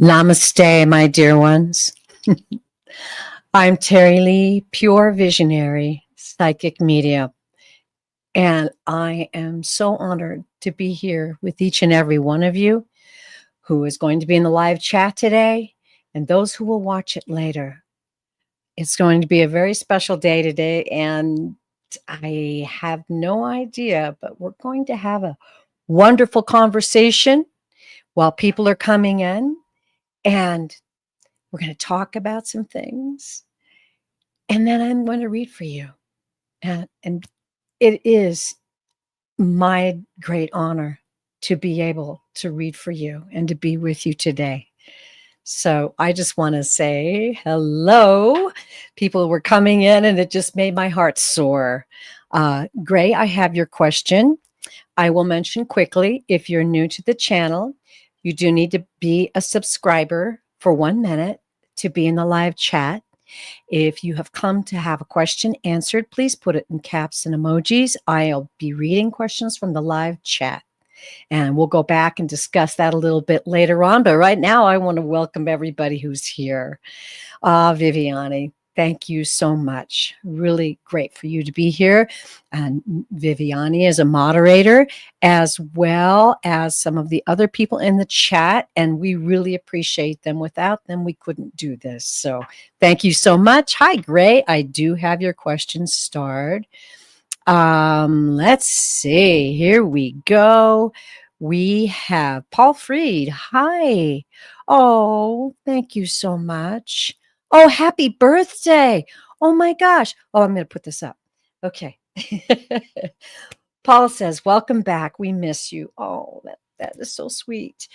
Namaste, my dear ones. I'm Terry Lee, pure visionary, psychic medium, and I am so honored to be here with each and every one of you who is going to be in the live chat today and those who will watch it later. It's going to be a very special day today, and I have no idea, but we're going to have a wonderful conversation while people are coming in, and we're going to talk about some things. And then I'm going to read for you. And it is my great honor to be able to read for you and to be with you today. So I just want to say hello. People were coming in and it just made my heart soar. Gray, I have your question. I will mention quickly, if you're new to the channel, you do need to be a subscriber for 1 minute to be in the live chat. If you have come to have a question answered, please put it in caps and emojis. I'll be reading questions from the live chat. And we'll go back and discuss that a little bit later on. But right now, I want to welcome everybody who's here. Viviani, thank you so much. Really great for you to be here. And Viviani is a moderator, as well as some of the other people in the chat. And we really appreciate them. Without them, we couldn't do this. So thank you so much. Hi, Gray. I do have your questions starred. Let's see. Here we go. We have Paul Freed. Hi. Oh, thank you so much. Oh, happy birthday. Oh my gosh. Oh, I'm going to put this up. Okay. Paul says, welcome back. We miss you. Oh, that is so sweet.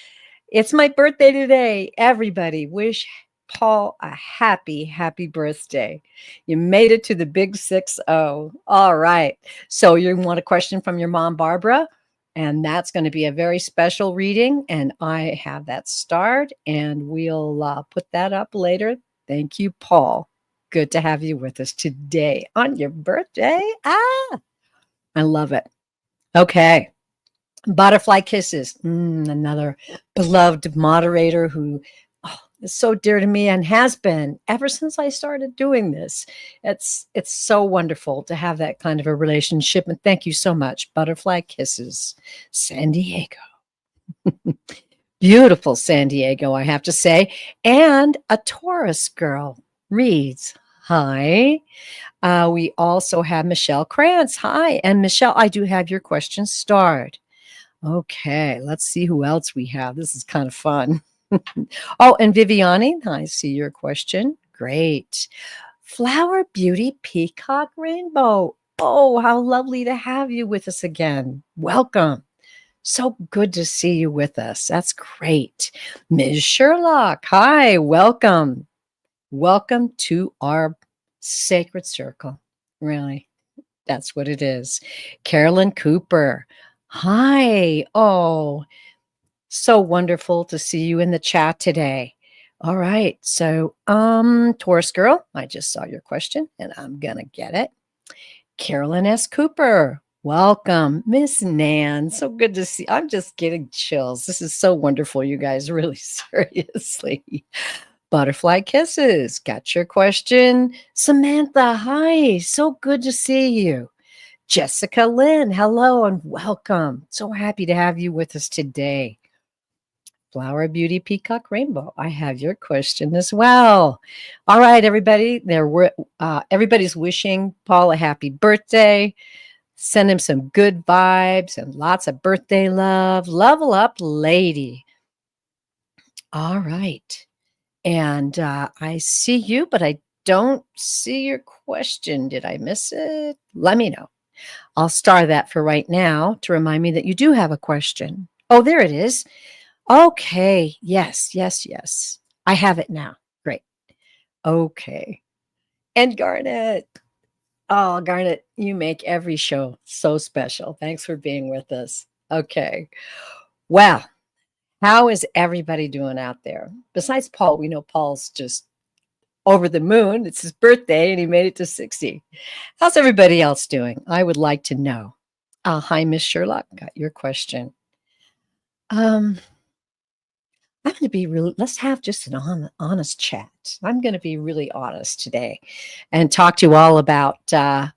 It's my birthday today. Everybody wish Paul a happy birthday. You made it to the big 6-0. All right. So you want a question from your mom, Barbara? And that's going to be a very special reading. And I have that starred, and we'll put that up later. Thank you, Paul. Good to have you with us today on your birthday. I love it. Okay. Butterfly Kisses. Another beloved moderator who is so dear to me and has been ever since I started doing this. It's so wonderful to have that kind of a relationship. And thank you so much. Butterfly Kisses, San Diego. Beautiful San Diego, I have to say. And a Taurus girl reads, hi. We also have Michelle Krantz. Hi. And Michelle, I do have your question starred. Okay, let's see who else we have. This is kind of fun. Oh, and Viviani, I see your question. Great. Flower Beauty Peacock Rainbow. Oh, how lovely to have you with us again. Welcome. So good to see you with us. That's great. Ms. Sherlock, hi, welcome. Welcome to our sacred circle. Really, that's what it is. Carolyn Cooper, hi. Oh, so wonderful to see you in the chat today. All right. So, Taurus girl, I just saw your question and I'm going to get it. Carolyn S. Cooper, welcome. Miss Nan, so good to see. I'm just getting chills. This is so wonderful, you guys, really seriously. Butterfly Kisses, got your question. Samantha, hi, so good to see you. Jessica Lynn, hello and welcome. So happy to have you with us today. Flower Beauty Peacock Rainbow, I have your question as well. All right, everybody. Everybody's wishing Paul a happy birthday. Send him some good vibes and lots of birthday love. Level up, lady. All right. And I see you, but I don't see your question. Did I miss it? Let me know. I'll star that for right now to remind me that you do have a question. Oh, there it is. Okay. Yes. I have it now. Great. Okay. And Garnet. Oh, Garnet, you make every show so special. Thanks for being with us. Okay. Well, how is everybody doing out there? Besides Paul, we know Paul's just over the moon. It's his birthday and he made it to 60. How's everybody else doing? I would like to know. Hi, Miss Sherlock. Got your question. I'm I'm going to be real. Let's have just an honest chat. I'm going to be really honest today and talk to you all about a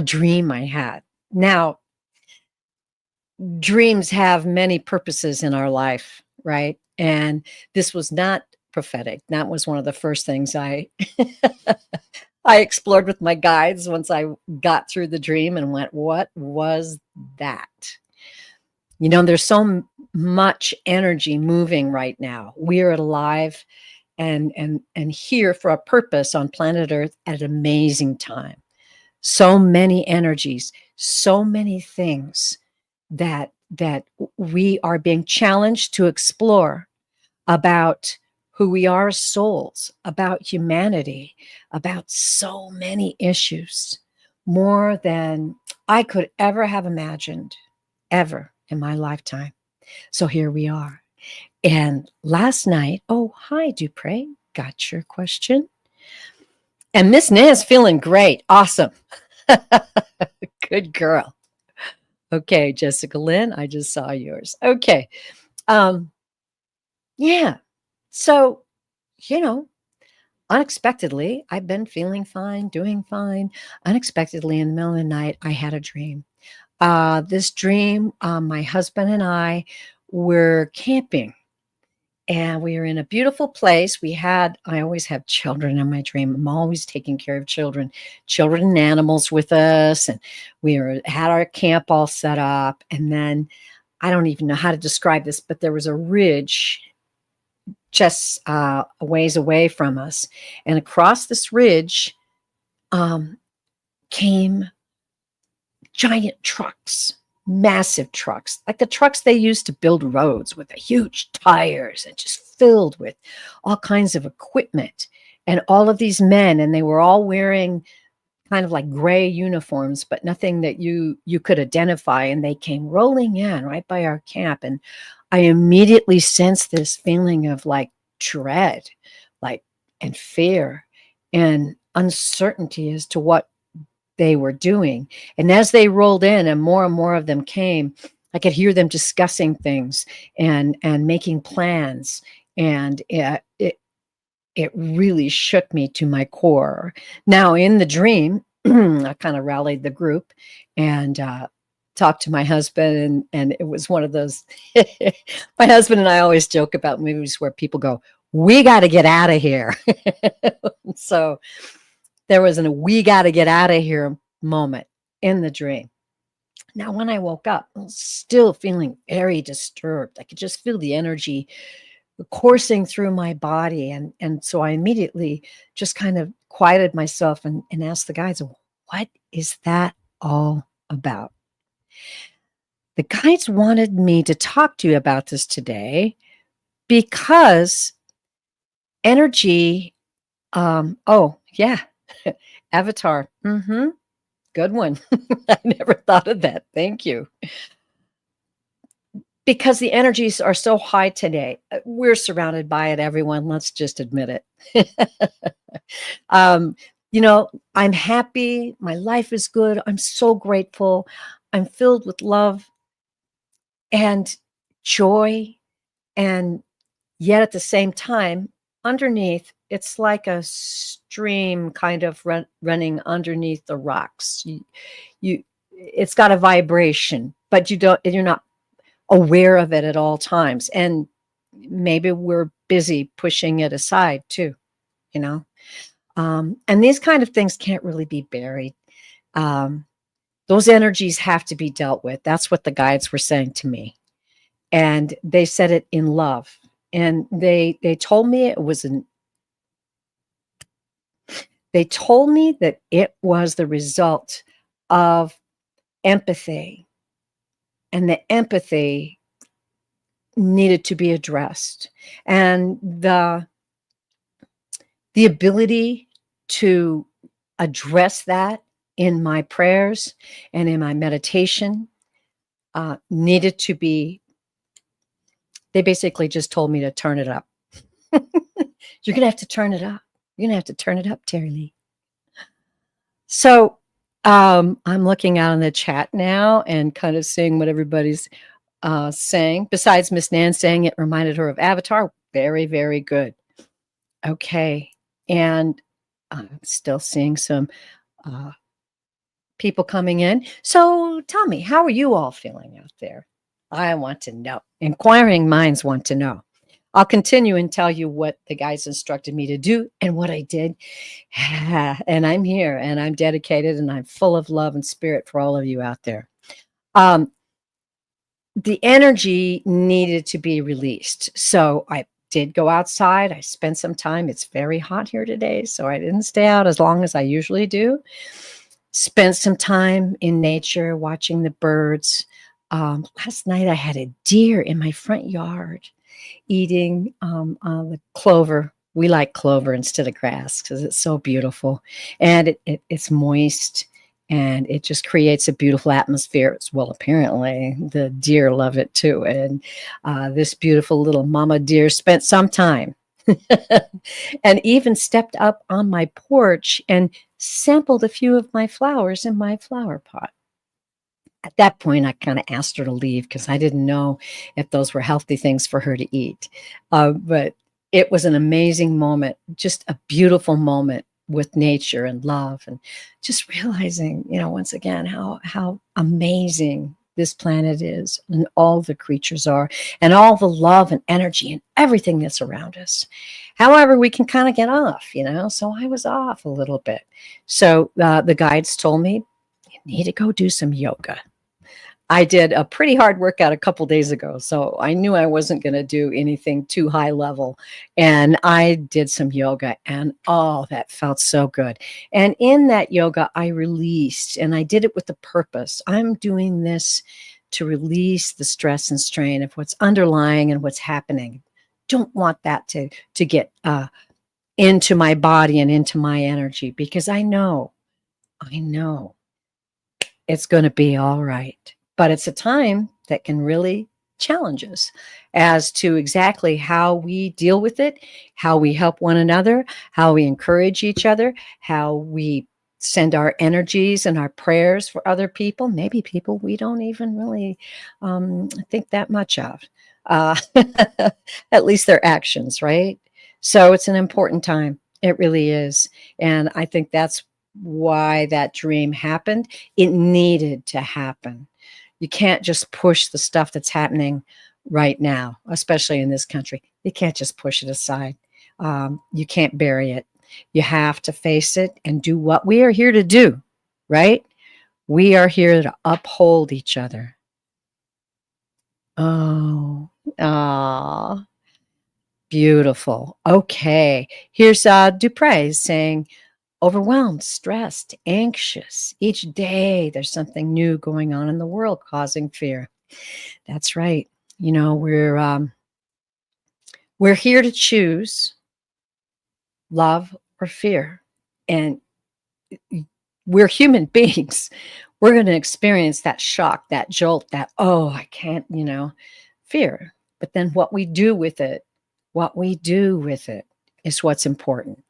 dream I had. Now, dreams have many purposes in our life, right? And this was not prophetic. That was one of the first things I I explored with my guides once I got through the dream and went, what was that? You know, there's so much energy moving right now. We are alive and here for a purpose on planet Earth at an amazing time. So many energies, so many things that we are being challenged to explore about who we are as souls, about humanity, about so many issues, more than I could ever have imagined, ever in my lifetime. So here we are. And last night, oh, hi, Dupre. Got your question. And Miss Nan's feeling great. Awesome. Good girl. Okay, Jessica Lynn, I just saw yours. Okay. Yeah. So, you know, unexpectedly, I've been feeling fine, doing fine. Unexpectedly, in the middle of the night, I had a dream. This dream, my husband and I were camping and we were in a beautiful place. I always have children in my dream. I'm always taking care of children and animals with us. And had our camp all set up. And then I don't even know how to describe this, but there was a ridge just a ways away from us. And across this ridge came giant trucks, massive trucks, like the trucks they used to build roads with the huge tires and just filled with all kinds of equipment. And all of these men, and they were all wearing kind of like gray uniforms, but nothing that you could identify. And they came rolling in right by our camp. And I immediately sensed this feeling of like dread, like, and fear and uncertainty as to what they were doing. And as they rolled in and more of them came, I could hear them discussing things and making plans. And it really shook me to my core. Now, in the dream, I kind of rallied the group and talked to my husband, and it was one of those. My husband and I always joke about movies where people go, "We got to get out of here." So there was a "we got to get out of here" moment in the dream. Now, when I woke up, I was still feeling very disturbed. I could just feel the energy coursing through my body. And so I immediately just kind of quieted myself and asked the guides, what is that all about? The guides wanted me to talk to you about this today because energy, oh, yeah, Avatar. Good one. I never thought of that. Thank you. Because the energies are so high today. We're surrounded by it, everyone. Let's just admit it. You know, I'm happy. My life is good. I'm so grateful. I'm filled with love and joy. And yet at the same time, underneath, it's like a stream kind of running underneath the rocks. It's got a vibration, but you're not aware of it at all times. And maybe we're busy pushing it aside too, you know? And these kind of things can't really be buried. Those energies have to be dealt with. That's what the guides were saying to me. And they said it in love. And they told me they told me that it was the result of empathy. And the empathy needed to be addressed. And the ability to address that in my prayers and in my meditation needed to be, they basically just told me to turn it up. You're going to have to turn it up. You're going to have to turn it up, Terry Lee. So I'm looking out in the chat now and kind of seeing what everybody's saying. Besides Miss Nan saying it reminded her of Avatar. Very, very good. Okay. And I'm still seeing some uh, people coming in. So tell me, how are you all feeling out there? I want to know. Inquiring minds want to know. I'll continue and tell you what the guys instructed me to do and what I did. And I'm here and I'm dedicated and I'm full of love and spirit for all of you out there. Um, the energy needed to be released. So I did go outside. I spent some time. It's very hot here today, so I didn't stay out as long as I usually do. Spent some time in nature watching the birds. Last night I had a deer in my front yard eating the clover. We like clover instead of grass because it's so beautiful, and it's moist, and it just creates a beautiful atmosphere. Well, apparently the deer love it too, and this beautiful little mama deer spent some time and even stepped up on my porch and sampled a few of my flowers in my flower pot. At that point, I kind of asked her to leave because I didn't know if those were healthy things for her to eat. But it was an amazing moment, just a beautiful moment with nature and love, and just realizing, once again, how amazing this planet is and all the creatures are and all the love and energy and everything that's around us. However, we can kind of get off, so I was off a little bit. So the guides told me, you need to go do some yoga. I did a pretty hard workout a couple days ago, so I knew I wasn't going to do anything too high level. And I did some yoga, and oh, that felt so good. And in that yoga, I released, and I did it with a purpose. I'm doing this to release the stress and strain of what's underlying and what's happening. Don't want that to get into my body and into my energy, because I know it's going to be all right. But it's a time that can really challenge us as to exactly how we deal with it, how we help one another, how we encourage each other, how we send our energies and our prayers for other people, maybe people we don't even really think that much of, at least their actions, right? So it's an important time. It really is. And I think that's why that dream happened. It needed to happen. You can't just push the stuff that's happening right now, especially in this country. You can't just push it aside. You can't bury it. You have to face it and do what we are here to do, right? We are here to uphold each other. Oh, beautiful. Okay. Here's Dupre saying, overwhelmed, stressed, anxious. Each day there's something new going on in the world causing fear. That's right. We're here to choose love or fear. And we're human beings. We're going to experience that shock, that jolt, that, oh, I can't, fear. But then what we do with it is what's important.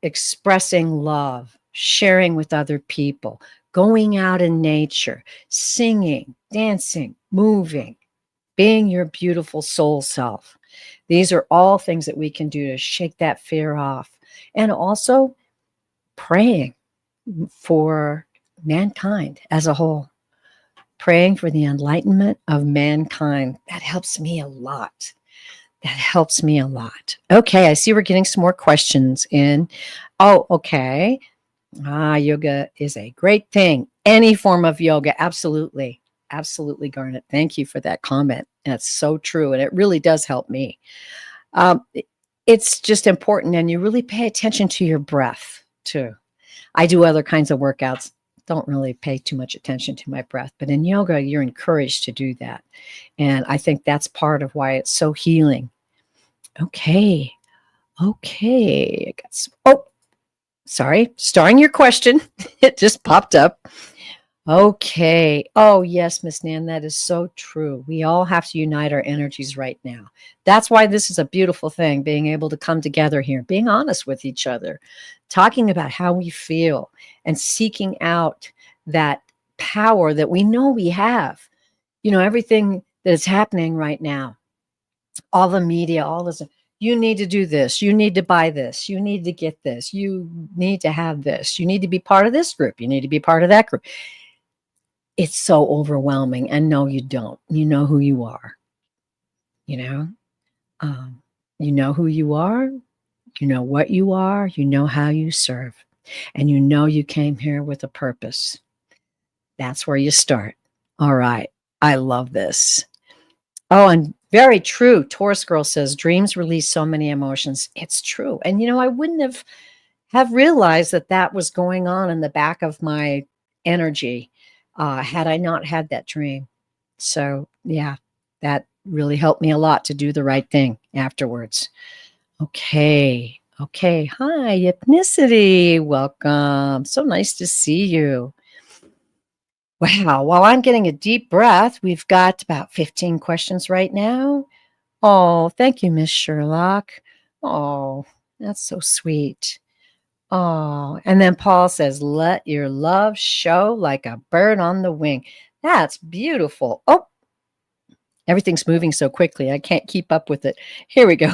Expressing love, sharing with other people, going out in nature, singing, dancing, moving, being your beautiful soul self. These are all things that we can do to shake that fear off. And also praying for mankind as a whole, praying for the enlightenment of mankind. That helps me a lot. Okay, I see we're getting some more questions in. Oh, okay. Yoga is a great thing. Any form of yoga, absolutely. Absolutely, Garnet. Thank you for that comment. That's so true, and it really does help me. It's just important, and you really pay attention to your breath, too. I do other kinds of workouts, don't really pay too much attention to my breath, but in yoga, you're encouraged to do that. And I think that's part of why it's so healing. Okay. Sorry. Starring your question. It just popped up. Okay. Oh, yes, Miss Nan, that is so true. We all have to unite our energies right now. That's why this is a beautiful thing, being able to come together here, being honest with each other, talking about how we feel, and seeking out that power that we know we have. Everything that is happening right now, all the media, all this. You need to do this. You need to buy this. You need to get this. You need to have this. You need to be part of this group. You need to be part of that group. It's so overwhelming. And no, you don't. You know who you are. You know, um, you know who you are. You know what you are. You know how you serve. And you know you came here with a purpose. That's where you start. All right. I love this. Oh, and very true. Taurus Girl says dreams release so many emotions. It's true. And I wouldn't have realized that that was going on in the back of my energy had I not had that dream. So yeah, that really helped me a lot to do the right thing afterwards. Okay. Okay. Hi, Ethnicity. Welcome. So nice to see you. Wow. While I'm getting a deep breath, we've got about 15 questions right now. Oh, thank you, Miss Sherlock. Oh, that's so sweet. Oh, and then Paul says, let your love show like a bird on the wing. That's beautiful. Oh, everything's moving so quickly. I can't keep up with it. Here we go.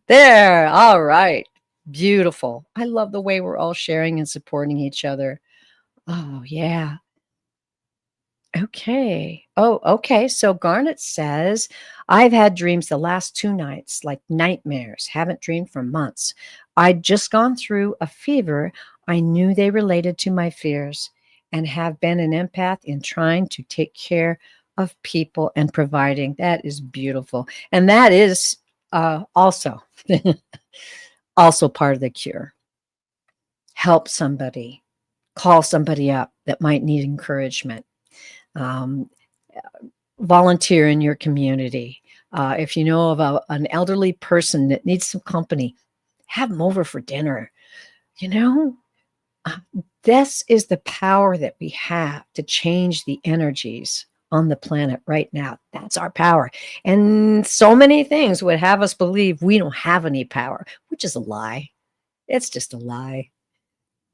There. All right. Beautiful. I love the way we're all sharing and supporting each other. Oh, yeah. Okay. Oh, okay. So Garnet says, I've had dreams the last 2 nights, like nightmares. Haven't dreamed for months. I'd just gone through a fever. I knew they related to my fears and have been an empath in trying to take care of people and providing. That is beautiful. And that is also, also part of the cure. Help somebody, call somebody up that might need encouragement. Um, volunteer in your community. If you know of an elderly person that needs some company, have them over for dinner. This is the power that we have to change the energies on the planet right now. That's our power. And so many things would have us believe we don't have any power, which is a lie. It's just a lie.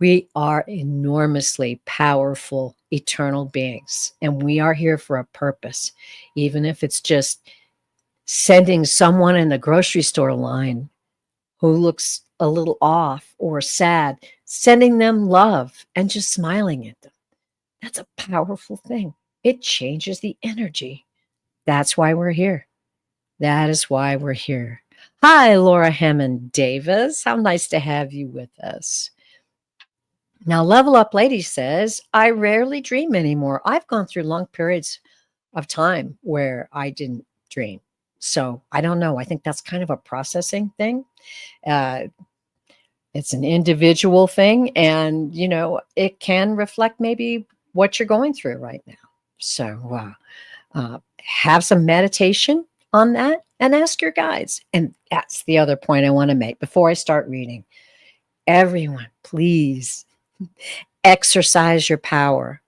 We are enormously powerful, eternal beings, and we are here for a purpose, even if it's just sending someone in the grocery store line who looks a little off or sad, sending them love and just smiling at them. That's a powerful thing. It changes the energy. That's why we're here. That is why we're here. Hi, Laura Hammond Davis. How nice to have you with us. Now, Level Up Lady says, I rarely dream anymore. I've gone through long periods of time where I didn't dream. So I don't know. I think that's kind of a processing thing. It's an individual thing. And, it can reflect maybe what you're going through right now. So have some meditation on that and ask your guides. And that's the other point I want to make before I start reading. Everyone, please exercise your power.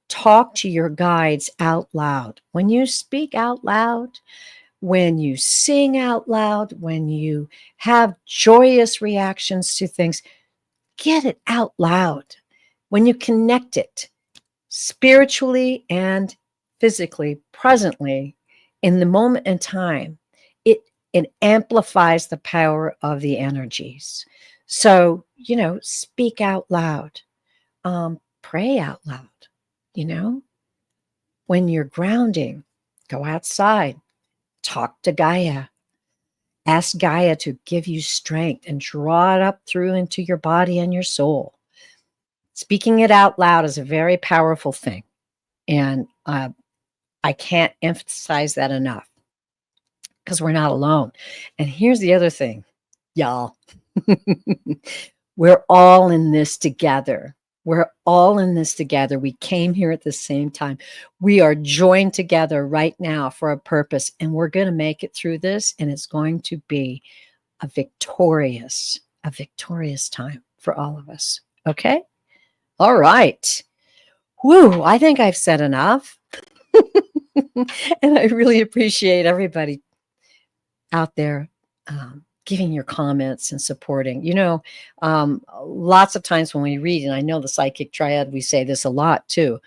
Talk to your guides out loud. When you speak out loud, when you sing out loud, when you have joyous reactions to things, get it out loud. When you connect it spiritually and physically, presently, in the moment in time, it amplifies the power of the energies. So, speak out loud. Pray out loud. When you're grounding, go outside, talk to Gaia, ask Gaia to give you strength and draw it up through into your body and your soul. Speaking it out loud is a very powerful thing. And I can't emphasize that enough because we're not alone. And here's the other thing, y'all. We're all in this together. We're all in this together. We came here at the same time. We are joined together right now for a purpose, and we're going to make it through this, and it's going to be a victorious time for all of us. Okay? All right. Whew, I think I've said enough. And I really appreciate everybody out there giving your comments and supporting. Lots of times when we read, and I know the Psychic Triad, we say this a lot too,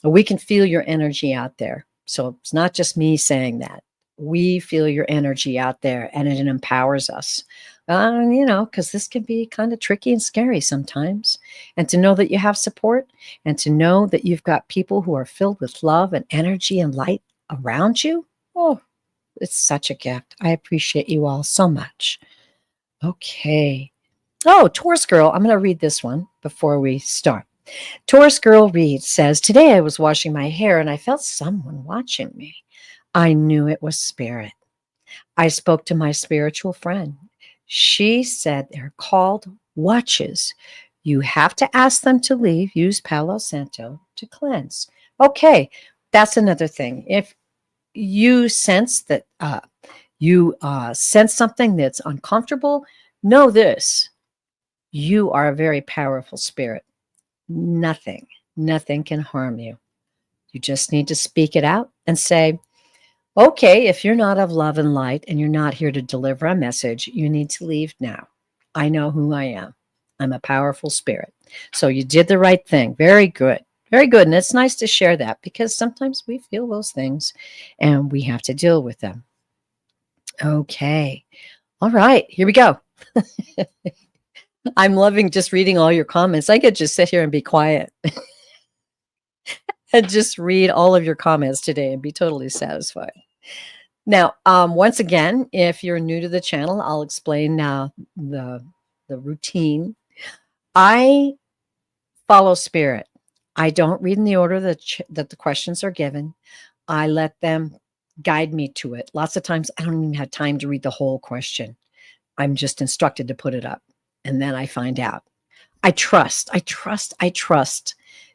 we can feel your energy out there. So it's not just me saying that. We feel your energy out there, and it empowers us. Because this can be kind of tricky and scary sometimes. And to know that you have support, and to know that you've got people who are filled with love and energy and light around you, oh, it's such a gift. I appreciate you all so much. Okay. Oh, Taurus Girl, I'm going to read this one before we start. Taurus Girl reads, says, today I was washing my hair and I felt someone watching me. I knew it was spirit. I spoke to my spiritual friend. She said they're called watches. You have to ask them to leave. Use Palo Santo to cleanse. Okay, that's another thing. If you sense that you sense something that's uncomfortable, know this. You are a very powerful spirit. Nothing can harm you. You just need to speak it out and say, okay, if you're not of love and light and you're not here to deliver a message, you need to leave now. I know who I am. I'm a powerful spirit. So you did the right thing. Very good. Very good. And it's nice to share that because sometimes we feel those things and we have to deal with them. Okay. All right. Here we go. I'm loving just reading all your comments. I could just sit here and be quiet and just read all of your comments today and be totally satisfied. Now, once again, if you're new to the channel, I'll explain now the routine. I follow spirit. I don't read in the order that the questions are given. I let them guide me to it. Lots of times I don't even have time to read the whole question. I'm just instructed to put it up, and then I find out. I trust,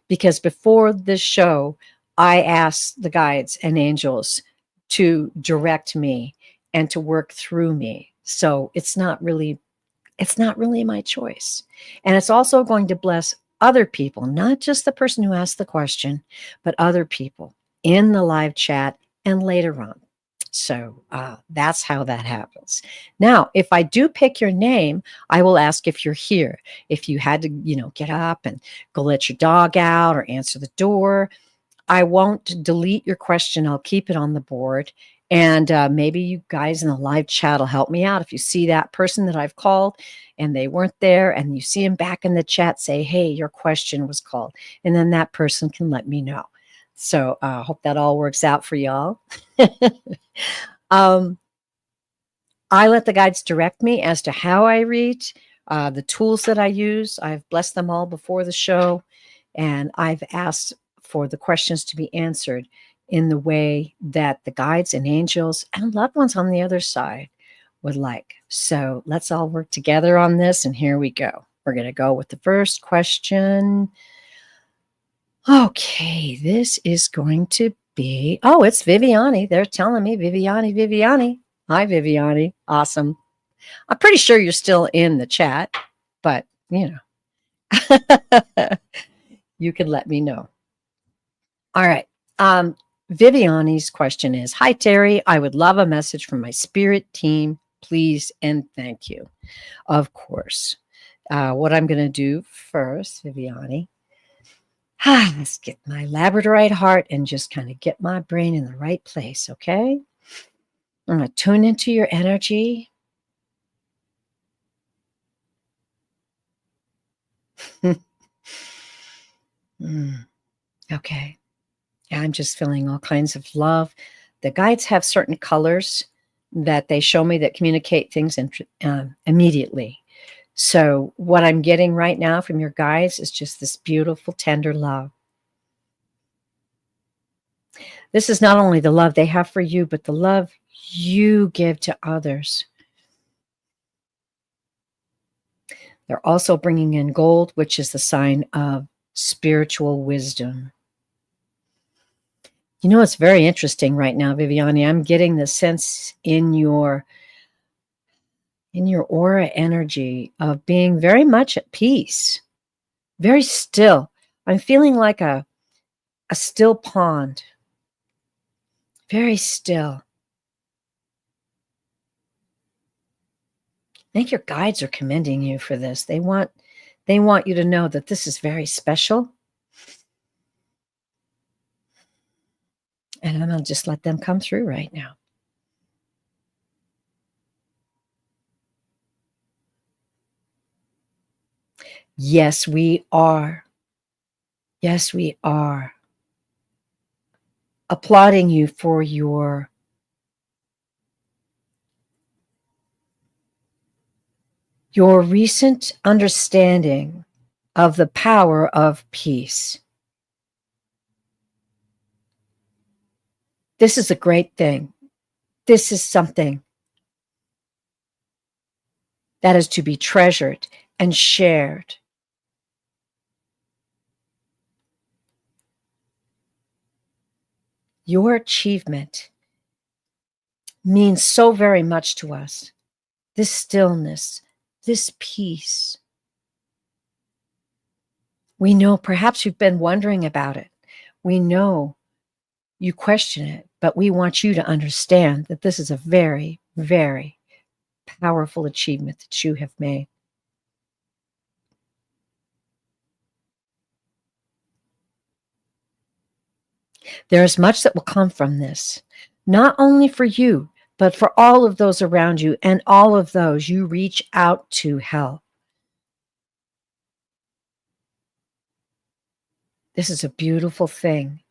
because before this show, I asked the guides and angels to direct me and to work through me. So it's not really my choice. And it's also going to bless other people, not just the person who asked the question, but other people in the live chat and later on. So that's how that happens. Now, if I do pick your name, I will ask if you're here. If you had to, get up and go let your dog out or answer the door, I won't delete your question. I'll keep it on the board. And maybe you guys in the live chat will help me out. If you see that person that I've called and they weren't there and you see them back in the chat, say, hey, your question was called. And then that person can let me know. So I hope that all works out for y'all. I let the guides direct me as to how I read, the tools that I use. I've blessed them all before the show, and I've asked for the questions to be answered in the way that the guides and angels and loved ones on the other side would like. So let's all work together on this, and here we go. We're going to go with the first question. Okay, this is going to be, it's Viviani. They're telling me Viviani. Hi, Viviani. Awesome. I'm pretty sure you're still in the chat, but, you can let me know. All right. Viviani's question is, hi, Terry. I would love a message from my spirit team, please, and thank you. Of course. What I'm going to do first, Viviani, let's get my Labradorite heart and just kind of get my brain in the right place, okay? I'm going to tune into your energy. Okay. I'm just feeling all kinds of love. The guides have certain colors that they show me that communicate things immediately. So what I'm getting right now from your guides is just this beautiful, tender love. This is not only the love they have for you, but the love you give to others. They're also bringing in gold, which is the sign of spiritual wisdom. It's very interesting right now, Viviani. I'm getting the sense in your aura energy of being very much at peace, very still. I'm feeling like a still pond, very still. I think your guides are commending you for this. They want you to know that this is very special. And I'm going to just let them come through right now. Yes, we are. Yes, we are. Applauding you for your recent understanding of the power of peace. This is a great thing. This is something that is to be treasured and shared. Your achievement means so very much to us. This stillness, this peace. We know perhaps you've been wondering about it. We know you question it, but we want you to understand that this is a very, very powerful achievement that you have made. There is much that will come from this, not only for you, but for all of those around you and all of those you reach out to help. This is a beautiful thing,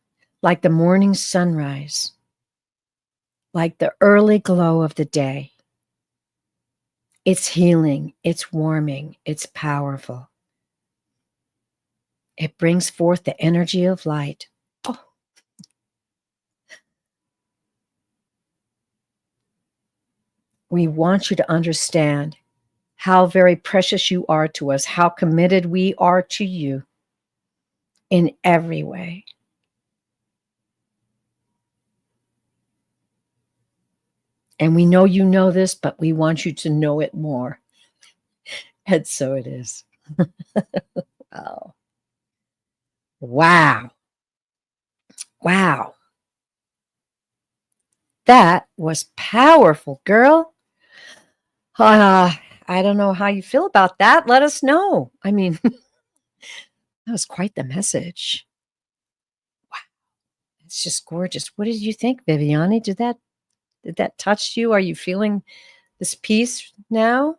like the morning sunrise, like the early glow of the day. It's healing, it's warming, it's powerful. It brings forth the energy of light. Oh. We want you to understand how very precious you are to us, how committed we are to you in every way. And we know you know this, but we want you to know it more. And so it is. Wow. Wow. Wow. That was powerful, girl. I don't know how you feel about that. Let us know. I mean, that was quite the message. Wow. It's just gorgeous. What did you think, Viviani? Did that touch you? Are you feeling this peace now?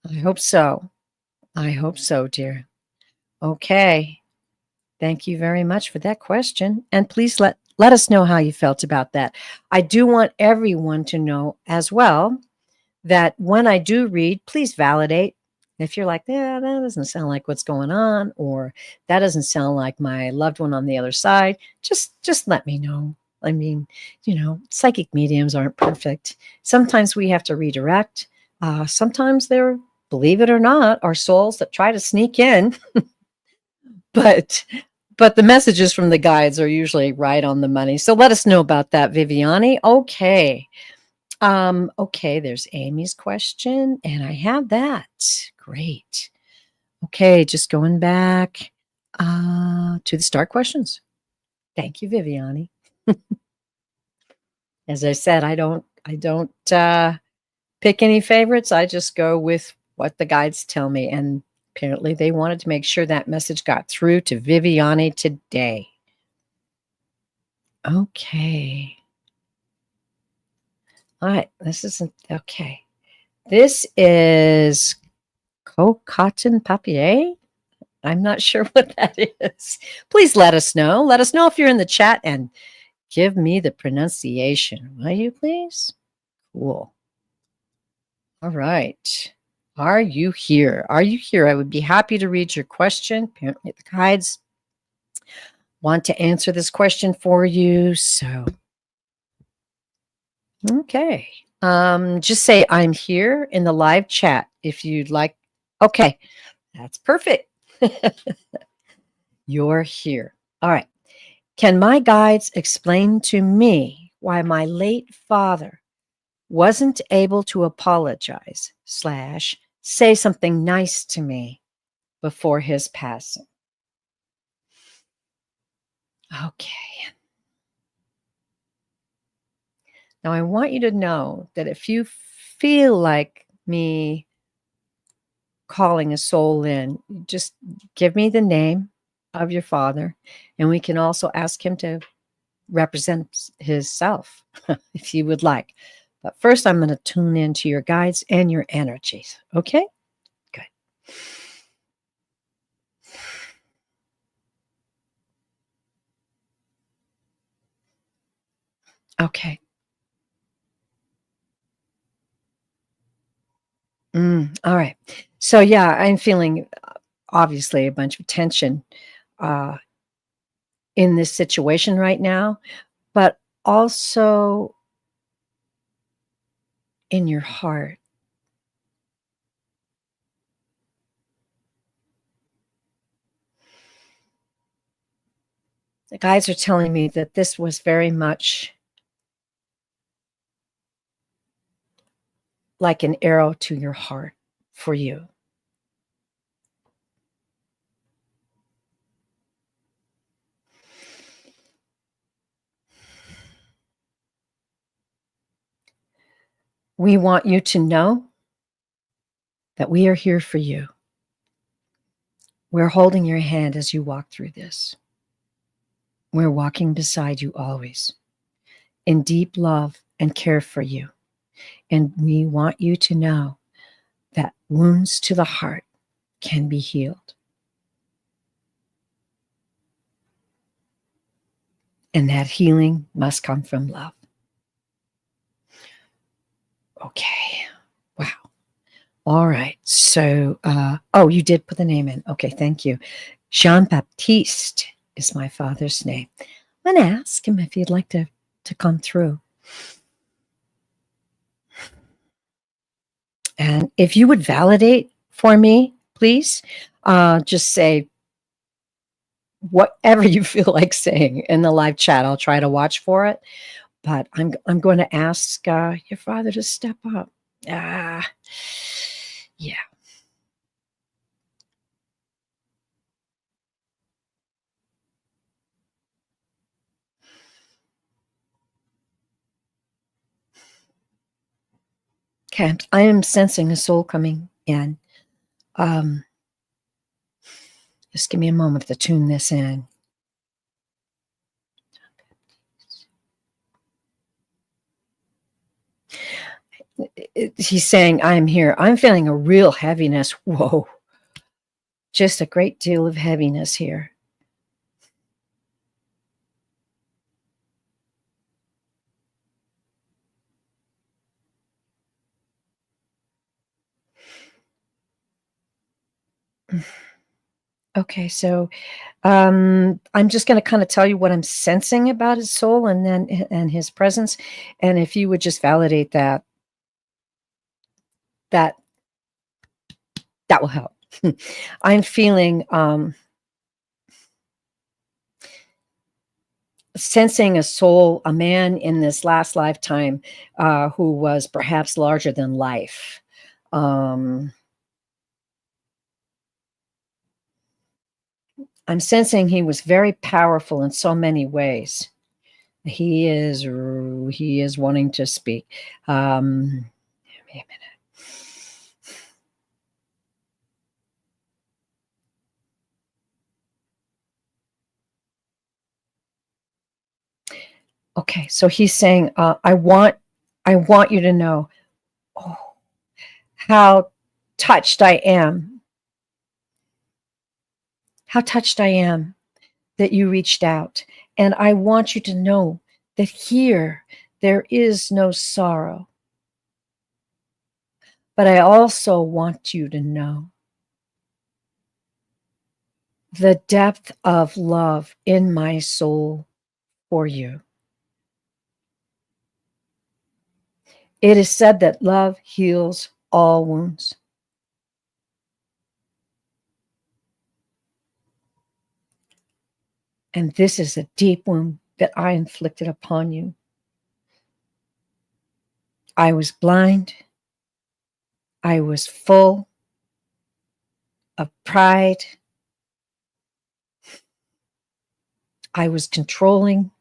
I hope so. I hope so, dear. Okay. Thank you very much for that question. And please let us know how you felt about that. I do want everyone to know as well that when I do read, please validate. If you're like, yeah, that doesn't sound like what's going on, or that doesn't sound like my loved one on the other side, just let me know. I mean, psychic mediums aren't perfect. Sometimes we have to redirect. Sometimes they're, believe it or not, are souls that try to sneak in. But the messages from the guides are usually right on the money. So let us know about that, Viviani. Okay. Okay, there's Amy's question, and I have that. Great. Okay, just going back to the star questions. Thank you, Viviani. As I said, I don't pick any favorites. I just go with what the guides tell me, and apparently they wanted to make sure that message got through to Viviani today. Okay. All right, this isn't okay. This is cotton papier. I'm not sure what that is. Please let us know. Let us know if you're in the chat and give me the pronunciation. Will you please? Cool. All right. Are you here? Are you here? I would be happy to read your question. Apparently the guides want to answer this question for you. So, okay. Just say I'm here in the live chat if you'd like. Okay. That's perfect. You're here. All right. Can my guides explain to me why my late father wasn't able to apologize / say something nice to me before his passing? Okay. Now I want you to know that if you feel like me calling a soul in, just give me the name of your father, and we can also ask him to represent himself, if you would like. But first, I'm going to tune into your guides and your energies. Okay? Good. Okay. All right. So, yeah, I'm feeling obviously a bunch of tension uh, in this situation right now, but also in your heart. The guides are telling me that this was very much like an arrow to your heart for you. We want you to know that we are here for you. We're holding your hand as you walk through this. We're walking beside you always in deep love and care for you. And we want you to know that wounds to the heart can be healed. And that healing must come from love. Okay. Wow. All right. So, you did put the name in. Okay. Thank you. Jean Baptiste is my father's name. I'm going to ask him if he'd like to come through. And if you would validate for me, please, just say whatever you feel like saying in the live chat. I'll try to watch for it. But I'm going to ask your father to step up. Yeah. Okay, I am sensing a soul coming in. Just give me a moment to tune this in. He's saying, I'm here. I'm feeling a real heaviness. Whoa. Just a great deal of heaviness here. Okay, so I'm just going to kind of tell you what I'm sensing about his soul and his presence, and if you would just validate that will help. I'm feeling sensing a soul, a man in this last lifetime who was perhaps larger than life. I'm sensing he was very powerful in so many ways. He is wanting to speak. Give me a minute. Okay, so he's saying, I want you to know how touched I am. How touched I am that you reached out. And I want you to know that here there is no sorrow. But I also want you to know the depth of love in my soul for you. It is said that love heals all wounds. And this is a deep wound that I inflicted upon you. I was blind. I was full of pride. I was controlling.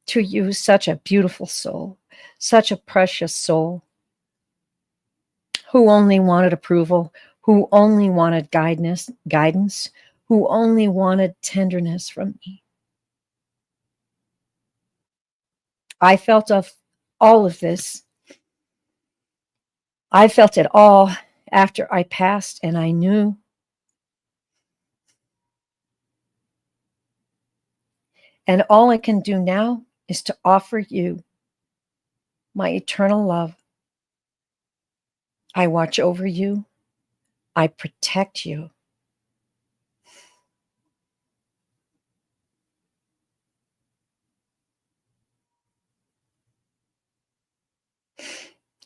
To you, such a beautiful soul, such a precious soul, who only wanted approval, who only wanted guidance, who only wanted tenderness from me. I felt of all of this. I felt it all after I passed, and I knew. And all I can do now is to offer you my eternal love. I watch over you. I protect you.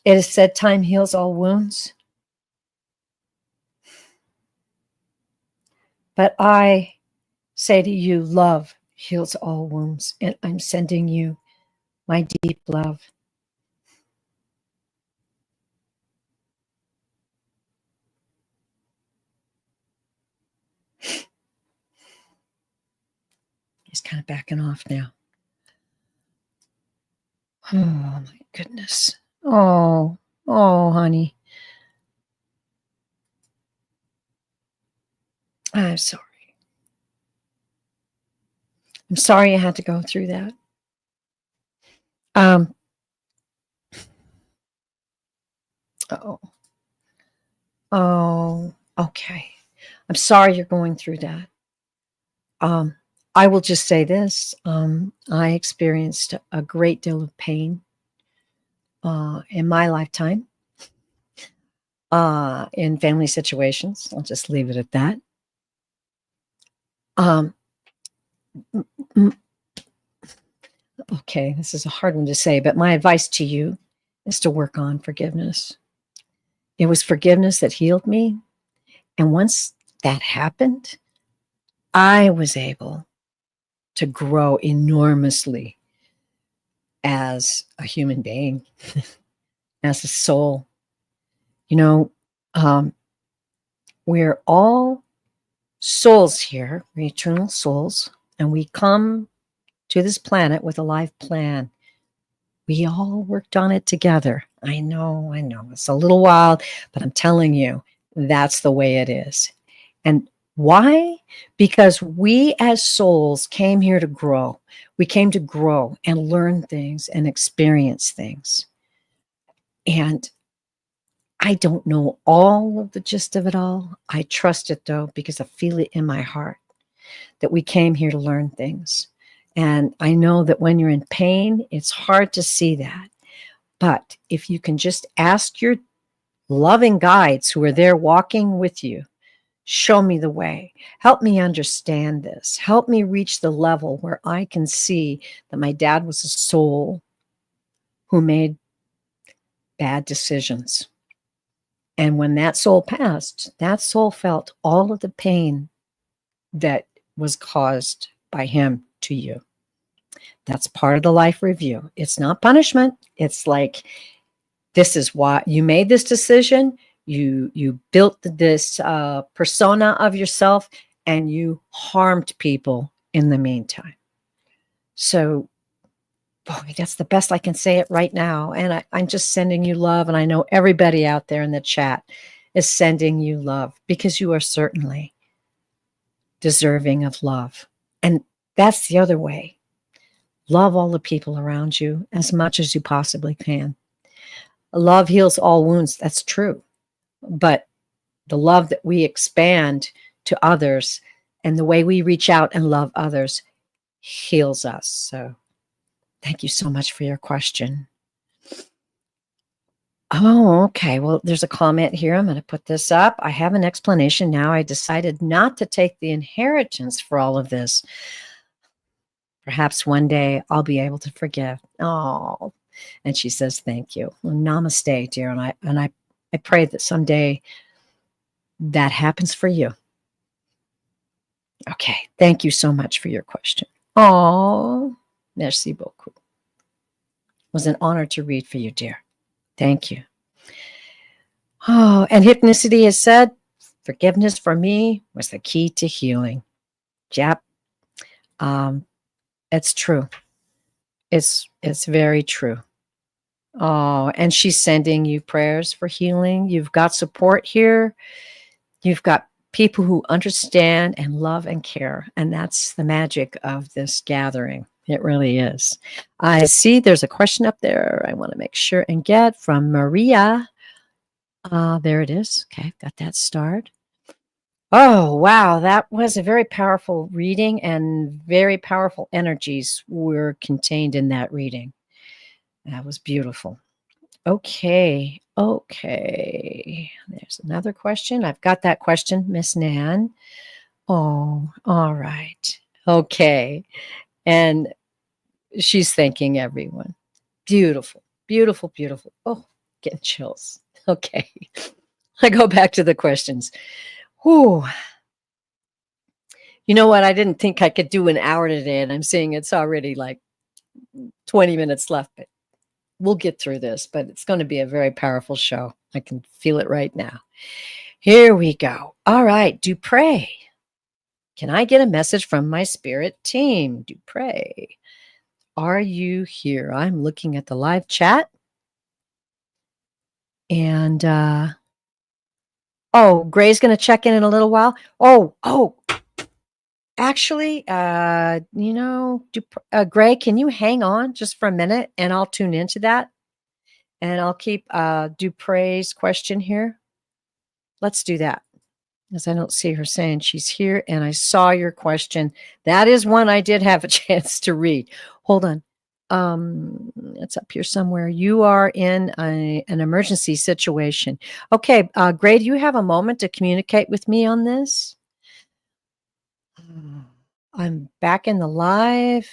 It is said time heals all wounds. But I say to you, love heals all wounds. And I'm sending you my deep love. He's kind of backing off now. Oh, my goodness. Oh, honey. I'm sorry. I'm sorry you had to go through that. Okay. I'm sorry you're going through that. I will just say this. I experienced a great deal of pain in my lifetime in family situations. I'll just leave it at that. Okay, this is a hard one to say, but my advice to you is to work on forgiveness. It was forgiveness that healed me. And once that happened, I was able to grow enormously as a human being, as a soul. You know, we're all souls here, we're eternal souls, and we come to this planet with a life plan. We all worked on it together. I know. It's a little wild, but I'm telling you, that's the way it is. And why? Because we as souls came here to grow. We came to grow and learn things and experience things. And I don't know all of the gist of it all. I trust it though, because I feel it in my heart that we came here to learn things. And I know that when you're in pain, it's hard to see that. But if you can just ask your loving guides who are there walking with you, show me the way. Help me understand this. Help me reach the level where I can see that my dad was a soul who made bad decisions. And when that soul passed, that soul felt all of the pain that was caused by him to you. That's part of the life review. It's not punishment. It's like, this is why you made this decision. You built this persona of yourself, and you harmed people in the meantime. So, boy, that's the best I can say it right now. And I'm just sending you love. And I know everybody out there in the chat is sending you love, because you are certainly deserving of love. And that's the other way. Love all the people around you as much as you possibly can. Love heals all wounds. That's true. But the love that we expand to others and the way we reach out and love others heals us. So thank you so much for your question. Oh, okay. Well, there's a comment here. I'm going to put this up. I have an explanation now. I decided not to take the inheritance for all of this. Perhaps one day I'll be able to forgive. Oh, and she says, thank you. Well, namaste, dear. And I pray that someday that happens for you. Okay. Thank you so much for your question. Oh, merci beaucoup. It was an honor to read for you, dear. Thank you. Oh, and Hypnicity has said, forgiveness for me was the key to healing. Yep. It's true. It's very true. Oh, and she's sending you prayers for healing. You've got support here. You've got people who understand and love and care. And that's the magic of this gathering. It really is. I see there's a question up there I want to make sure and get from Maria. There it is. Okay, got that starred. Oh, wow. That was a very powerful reading, and very powerful energies were contained in that reading. That was beautiful. Okay. Okay. There's another question. I've got that question, Miss Nan. Oh, all right. Okay. And she's thanking everyone. Beautiful, beautiful, beautiful. Oh, getting chills. Okay. I go back to the questions. Whew. You know what? I didn't think I could do an hour today, and I'm seeing it's already like 20 minutes left, but we'll get through this. But it's going to be a very powerful show. I can feel it right now. Here we go. All right, Dupre. Can I get a message from my spirit team? Dupre, are you here? I'm looking at the live chat. And, oh, Gray's going to check in a little while. Oh, actually, Gray, can you hang on just for a minute and I'll tune into that and I'll keep Dupre's question here. Let's do that, as I don't see her saying she's here, and I saw your question. That is one I did have a chance to read. Hold on. It's up here somewhere. You are in an emergency situation. Okay, Gray, do you have a moment to communicate with me on this? I'm back in the live.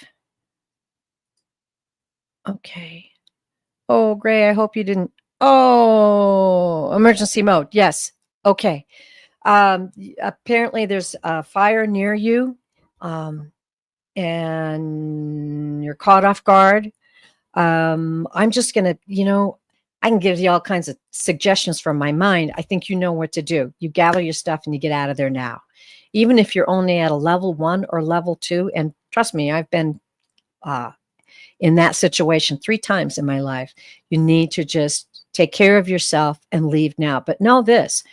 Okay. Oh, Gray, I hope you didn't. Oh, emergency mode. Yes. Okay. Apparently there's a fire near you, and you're caught off guard. I'm just going to, I can give you all kinds of suggestions from my mind. I think you know what to do. You gather your stuff and you get out of there now. Even if you're only at a level 1 or level 2, and trust me, I've been in that situation 3 times in my life. You need to just take care of yourself and leave now. But know this.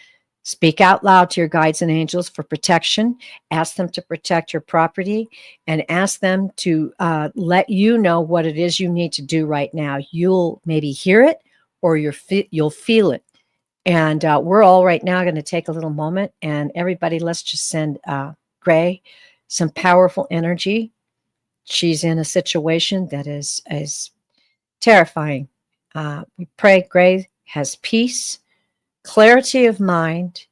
Speak out loud to your guides and angels for protection. Ask them to protect your property, and ask them to let you know what it is you need to do right now. You'll maybe hear it, or you'll feel it. And we're all right now going to take a little moment, and everybody, let's just send Gray some powerful energy. She's in a situation that is terrifying. We pray Gray has peace, clarity of mind,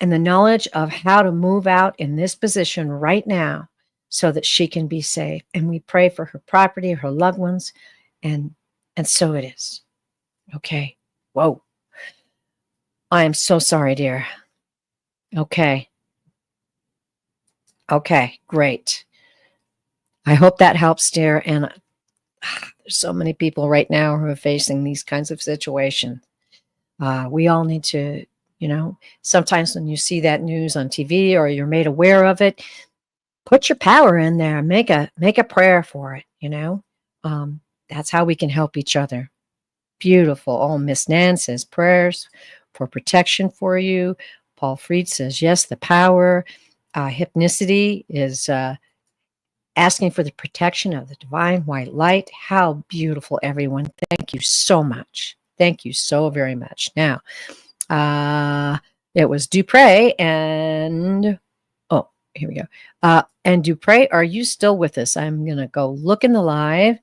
and the knowledge of how to move out in this position right now so that she can be safe. And we pray for her property, her loved ones, and so it is. Okay. Whoa. I am so sorry, dear. Okay. Okay, great. I hope that helps, dear. And there's so many people right now who are facing these kinds of situations. We all need to, sometimes when you see that news on TV or you're made aware of it, put your power in there. Make a prayer for it. That's how we can help each other. Beautiful. Oh, Miss Nan says prayers for protection for you. Paul Fried says yes. The power. Hypnicity is asking for the protection of the divine white light. How beautiful, everyone. Thank you so much. Thank you so very much. Now, it was Dupre and, oh, here we go. And Dupre, are you still with us? I'm going to go look in the live.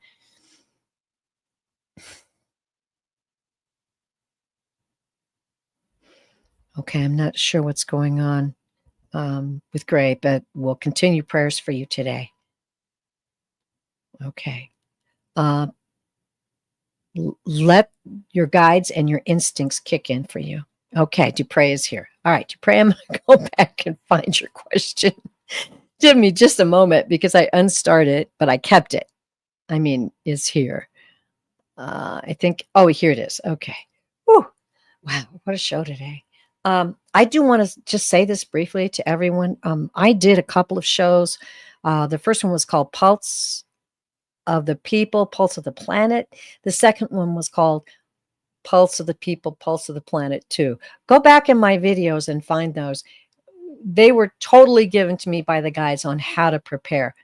Okay, I'm not sure what's going on with Gray, but we'll continue prayers for you today. Okay. Let your guides and your instincts kick in for you. Okay, Dupre is here. All right, Dupre, I'm going to go back and find your question. Give me just a moment because I unstarted it, but I kept it. I mean, it's here. I think, oh, here it is. Okay. Whew. Wow, what a show today. I do want to just say this briefly to everyone. I did a couple of shows. The first one was called Pulse of the People, Pulse of the Planet. The second one was called Pulse of the People, Pulse of the Planet 2. Go back in my videos and find those. They were totally given to me by the guides on how to prepare.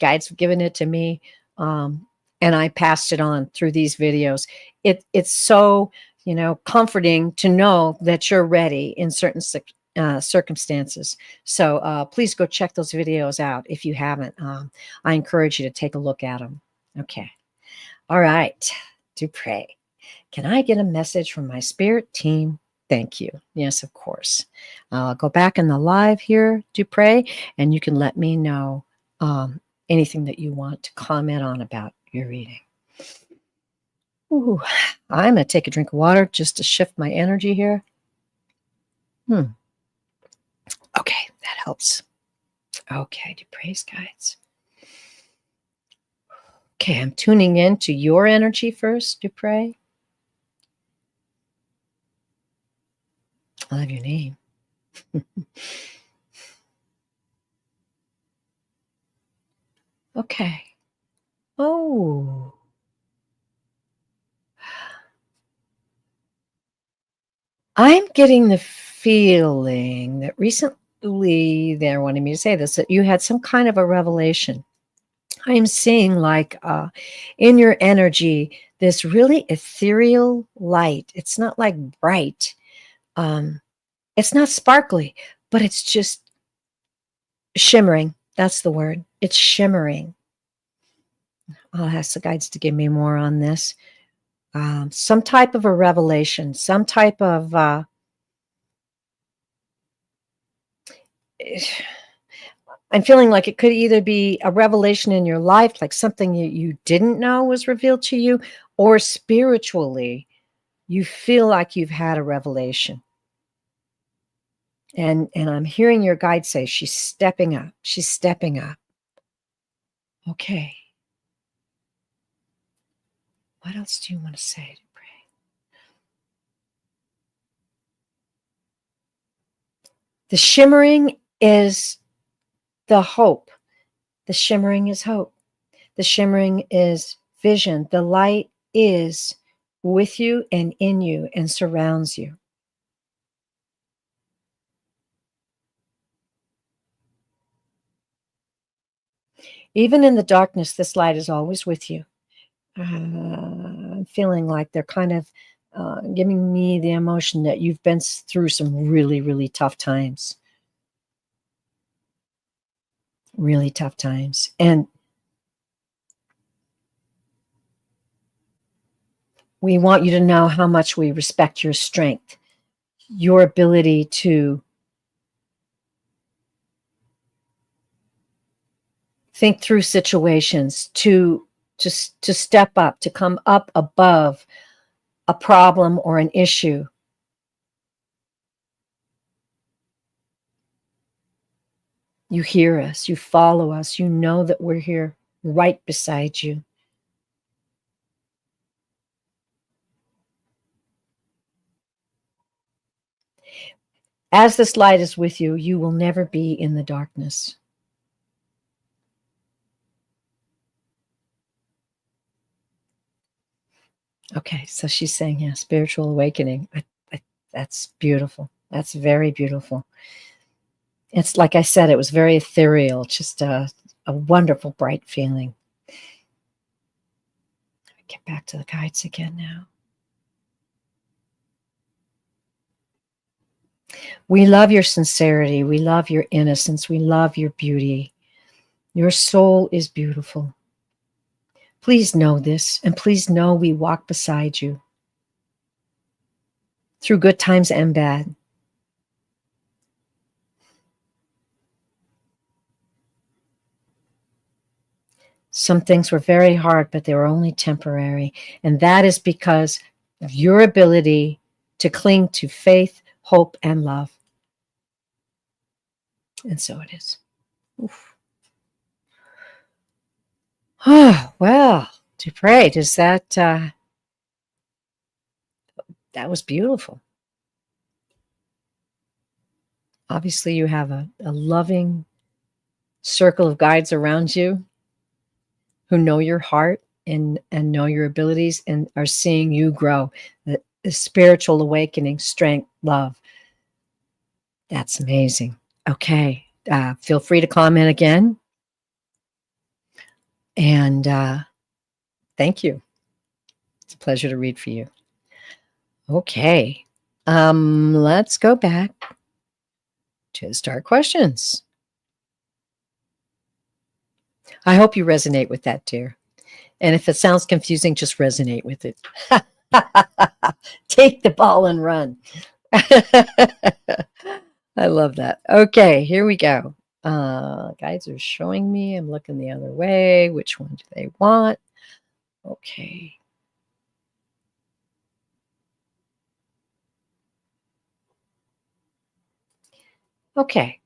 Guides have given it to me, and I passed it on through these videos. It's so, comforting to know that you're ready in certain circumstances. So please go check those videos out if you haven't. I encourage you to take a look at them. Okay. All right. Do pray. Can I get a message from my spirit team? Thank you. Yes, of course. I'll go back in the live here, do pray, and you can let me know anything that you want to comment on about your reading. Ooh, I'm going to take a drink of water just to shift my energy here. Okay, that helps. Okay, do praise guides. Okay, I'm tuning in to your energy first, do pray. I love your name. Okay. Oh. I'm getting the feeling that recently, they're wanting me to say this, that you had some kind of a revelation. I'm seeing like in your energy, this really ethereal light. It's not like bright. It's not sparkly, but it's just shimmering. That's the word. It's shimmering. I'll ask the guides to give me more on this. Some type of a revelation, some type of I'm feeling like it could either be a revelation in your life, like something you didn't know was revealed to you, or spiritually, you feel like you've had a revelation. And I'm hearing your guide say, she's stepping up. She's stepping up. Okay. What else do you want to say to pray? The shimmering is the hope. The shimmering is hope. The shimmering is vision. The light is with you and in you and surrounds you. Even in the darkness, this light is always with you. I'm feeling like they're kind of giving me the emotion that you've been through some really, really tough times. Really tough times. And we want you to know how much we respect your strength, your ability to think through situations, to step up, to come up above a problem or an issue. You hear us, you follow us, you know that we're here right beside you. As this light is with you, you will never be in the darkness. Okay, so she's saying, yeah, spiritual awakening. That's beautiful. That's very beautiful. It's like I said, it was very ethereal, just a wonderful, bright feeling. Let me get back to the guides again now. We love your sincerity. We love your innocence. We love your beauty. Your soul is beautiful. Please know this, and please know we walk beside you through good times and bad. Some things were very hard, but they were only temporary. And that is because of your ability to cling to faith, hope, and love. And so it is. Oof. Oh, well, to pray. Does that, that was beautiful. Obviously, you have a loving circle of guides around you who know your heart and know your abilities and are seeing you grow. spiritual awakening, strength, love. That's amazing. Okay. Feel free to comment again. And thank you. It's a pleasure to read for you. Okay. Let's go back to the star questions. I hope you resonate with that, dear. And if it sounds confusing, just resonate with it. Take the ball and run. I love that. Okay, here we go. Guides are showing me. I'm looking the other way. Which one do they want? Okay. Okay.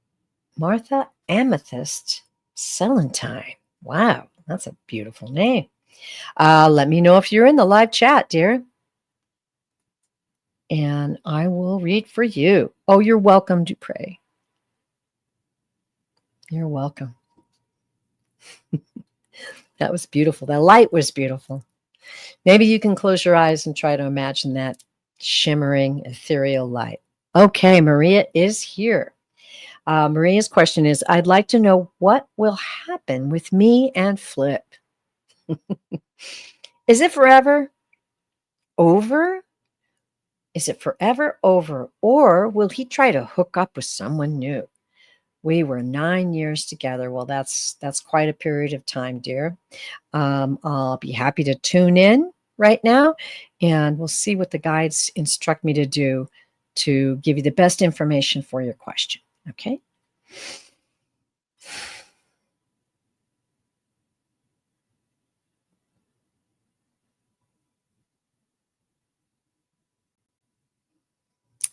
Martha Amethyst Celentine. Wow, that's a beautiful name. Let me know if you're in the live chat, dear. And I will read for you. Oh, you're welcome, Dupre. You're welcome. That was beautiful. That light was beautiful. Maybe you can close your eyes and try to imagine that shimmering, ethereal light. Okay, Maria is here. Maria's question is, I'd like to know what will happen with me and Flip. Is it forever over? Is it forever over? Or will he try to hook up with someone new? We were 9 years together. Well, that's quite a period of time, dear. I'll be happy to tune in right now, and we'll see what the guides instruct me to do to give you the best information for your question. Okay?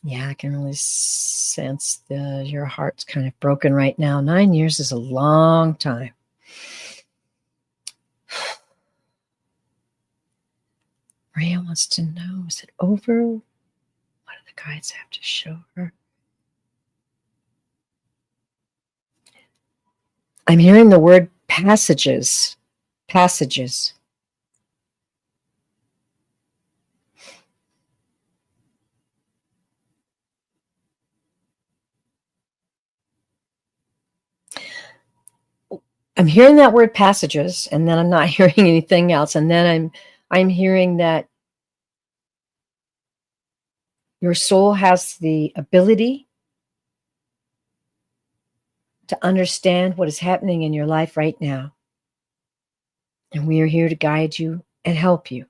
Yeah, I can really sense your heart's kind of broken right now. 9 years is a long time. Maria wants to know, is it over? What do the guides have to show her? I'm hearing the word passages. Passages. I'm hearing that word passages, and then I'm not hearing anything else. And then I'm hearing that your soul has the ability to understand what is happening in your life right now. And we are here to guide you and help you.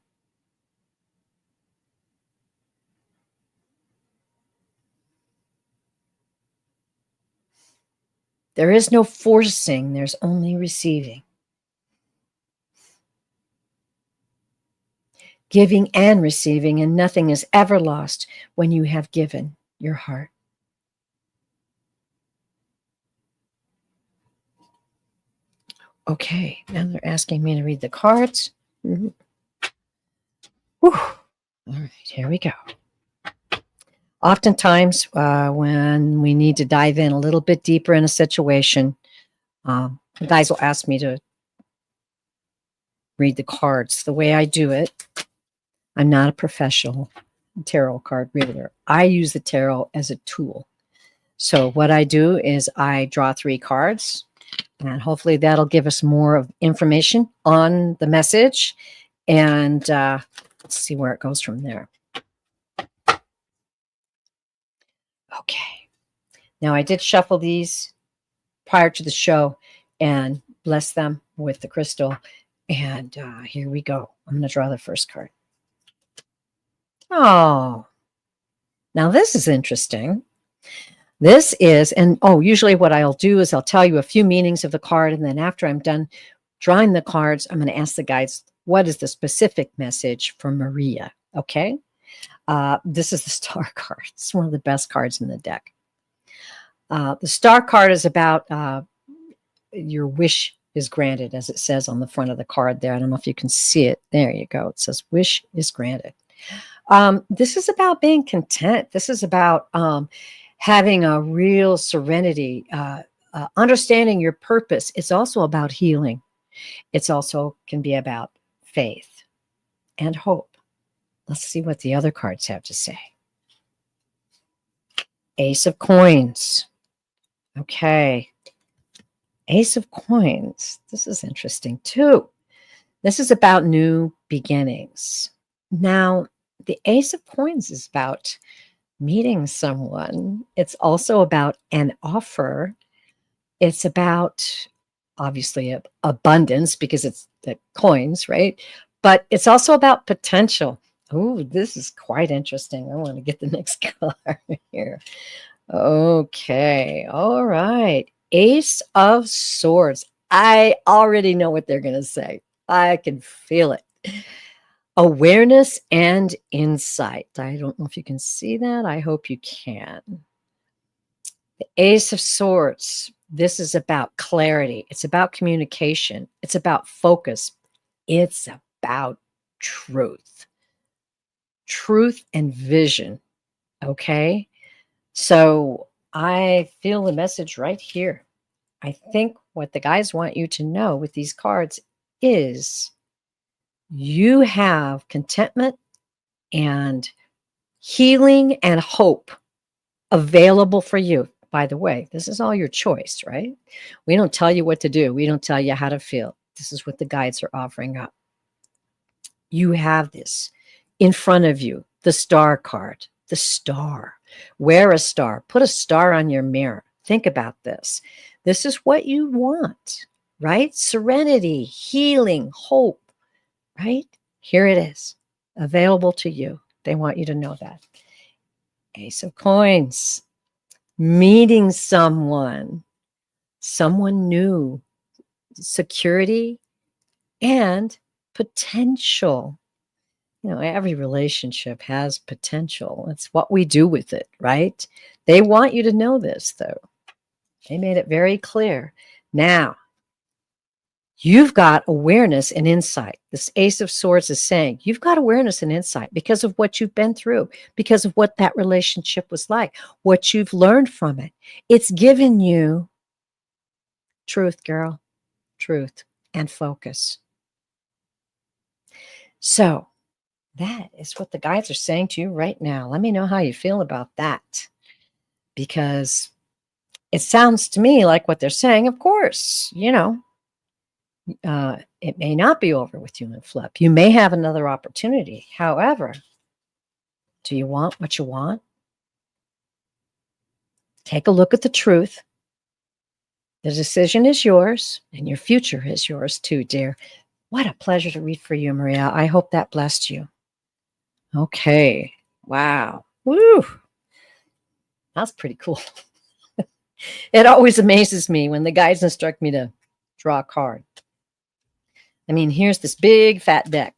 There is no forcing, there's only receiving. Giving and receiving, and nothing is ever lost when you have given your heart. Okay, now they're asking me to read the cards. Mm-hmm. All right, here we go. Oftentimes, when we need to dive in a little bit deeper in a situation, the guys will ask me to read the cards. The way I do it, I'm not a professional tarot card reader. I use the tarot as a tool. So what I do is I draw 3 cards, and hopefully that'll give us more of information on the message. And let's see where it goes from there. Okay. Now, I did shuffle these prior to the show and bless them with the crystal. And here we go. I'm going to draw the first card. Oh, now this is interesting. This is, and usually what I'll do is I'll tell you a few meanings of the card. And then after I'm done drawing the cards, I'm going to ask the guides, what is the specific message for Maria? Okay. This is the star card. It's one of the best cards in the deck. The star card is about your wish is granted, as it says on the front of the card there. I don't know if you can see it. There you go. It says wish is granted. This is about being content. This is about having a real serenity, understanding your purpose. It's also about healing. It's also can be about faith and hope. Let's see what the other cards have to say. Ace of Coins. Okay. Ace of Coins. This is interesting too. This is about new beginnings. Now, the Ace of Coins is about meeting someone. It's also about an offer. It's about, obviously, abundance because it's the coins, right? But it's also about potential. Oh, this is quite interesting. I want to get the next card here. Okay. All right. Ace of Swords. I already know what they're going to say. I can feel it. Awareness and insight. I don't know if you can see that. I hope you can. The Ace of Swords. This is about clarity. It's about communication. It's about focus. It's about truth. Truth and vision. Okay. So I feel the message right here. I think what the guys want you to know with these cards is you have contentment and healing and hope available for you. By the way, this is all your choice, right? We don't tell you what to do. We don't tell you how to feel. This is what the guides are offering up. You have this in front of you, the star card, the star. Wear a star. Put a star on your mirror. Think about this. This is what you want, right? Serenity, healing, hope, right? Here it is, available to you. They want you to know that. Ace of Coins. Meeting someone new, security and potential. You know, every relationship has potential. It's what we do with it, right? They want you to know this, though. They made it very clear. Now, you've got awareness and insight. This Ace of Swords is saying you've got awareness and insight because of what you've been through, because of what that relationship was like, what you've learned from it. It's given you truth, girl, truth, and focus. So that is what the guides are saying to you right now. Let me know how you feel about that, because it sounds to me like what they're saying, of course, you know, it may not be over with you and Flip. You may have another opportunity. However, do you want what you want? Take a look at the truth. The decision is yours, and your future is yours too, dear. What a pleasure to read for you, Maria. I hope that blessed you. Okay. Wow. Woo. That's pretty cool. It always amazes me when the guides instruct me to draw a card. I mean, here's this big fat deck.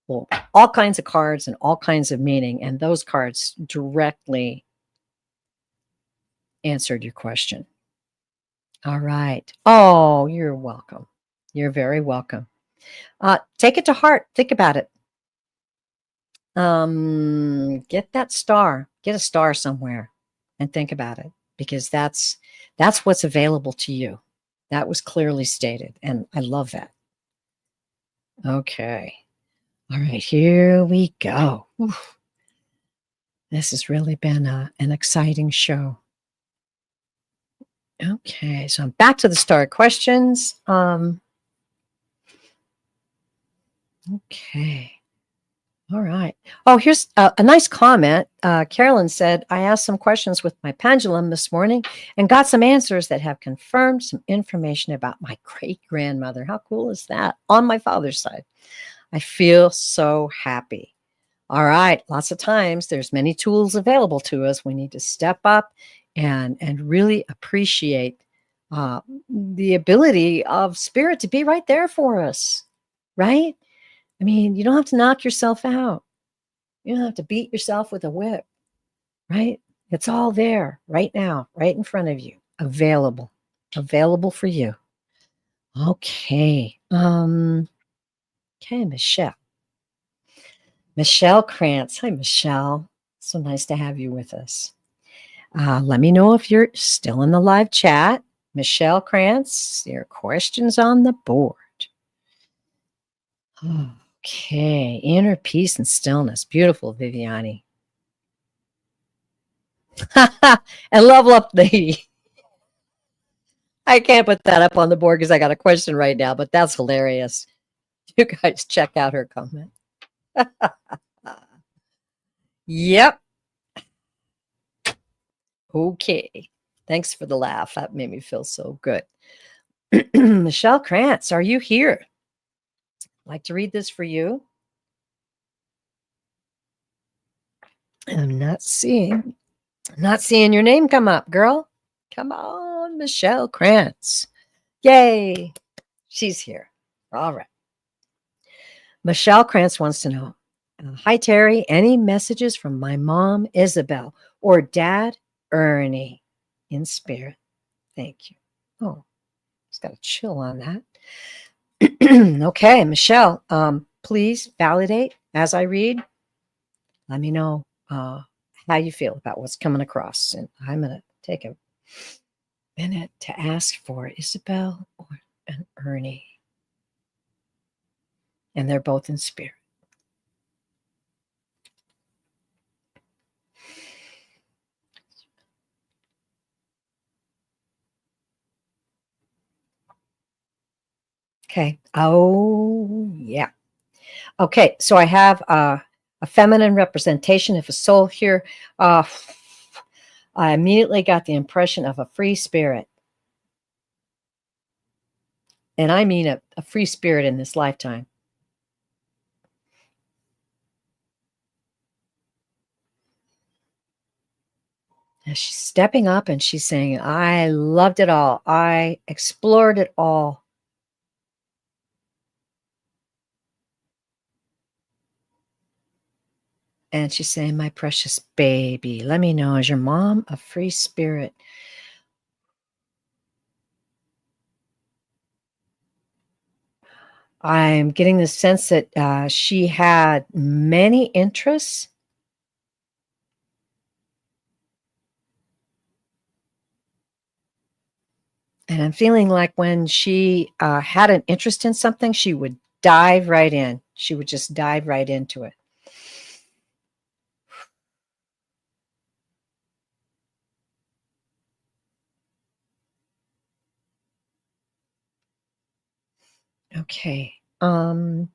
Well, all kinds of cards and all kinds of meaning, and those cards directly answered your question. All right. Oh, you're welcome. You're very welcome. Take it to heart. Think about it. Get that star. Get a star somewhere and think about it, because that's what's available to you. That was clearly stated, and I love that. Okay. All right, here we go. Oof. This has really been an exciting show. Okay, so I'm back to the star questions. Okay. All right. Oh, here's a nice comment. Carolyn said, I asked some questions with my pendulum this morning and got some answers that have confirmed some information about my great-grandmother. How cool is that? On my father's side. I feel so happy. All right. Lots of times there's many tools available to us. We need to step up and really appreciate the ability of spirit to be right there for us, right? I mean, you don't have to knock yourself out. You don't have to beat yourself with a whip, right? It's all there right now, right in front of you, available for you. Okay. Okay, Michelle Krantz. Hi, Michelle. So nice to have you with us. Let me know if you're still in the live chat. Michelle Krantz, your questions on the board. Okay, inner peace and stillness. Beautiful, Viviani. And level up the. I can't put that up on the board because I got a question right now, but that's hilarious. You guys check out her comment. Yep. Okay. Thanks for the laugh. That made me feel so good. Michelle Krantz, are you here? I'd like to read this for you. I'm not seeing your name come up, girl. Come on, Michelle Krantz. Yay. She's here. All right. Michelle Krantz wants to know, hi, Terry. Any messages from my mom, Isabel, or dad, Ernie, in spirit? Thank you. Oh, just got a chill on that. Okay, Michelle, please validate as I read. Let me know how you feel about what's coming across. And I'm going to take a minute to ask for Isabel and Ernie. And they're both in spirit. Okay. Oh, yeah. Okay. So I have a feminine representation of a soul here. I immediately got the impression of a free spirit. And I mean a free spirit in this lifetime. And she's stepping up and she's saying, I loved it all. I explored it all. And she's saying, my precious baby, let me know, is your mom a free spirit? I'm getting the sense that she had many interests. And I'm feeling like when she had an interest in something, she would dive right in. She would just dive right into it. Okay. Oh,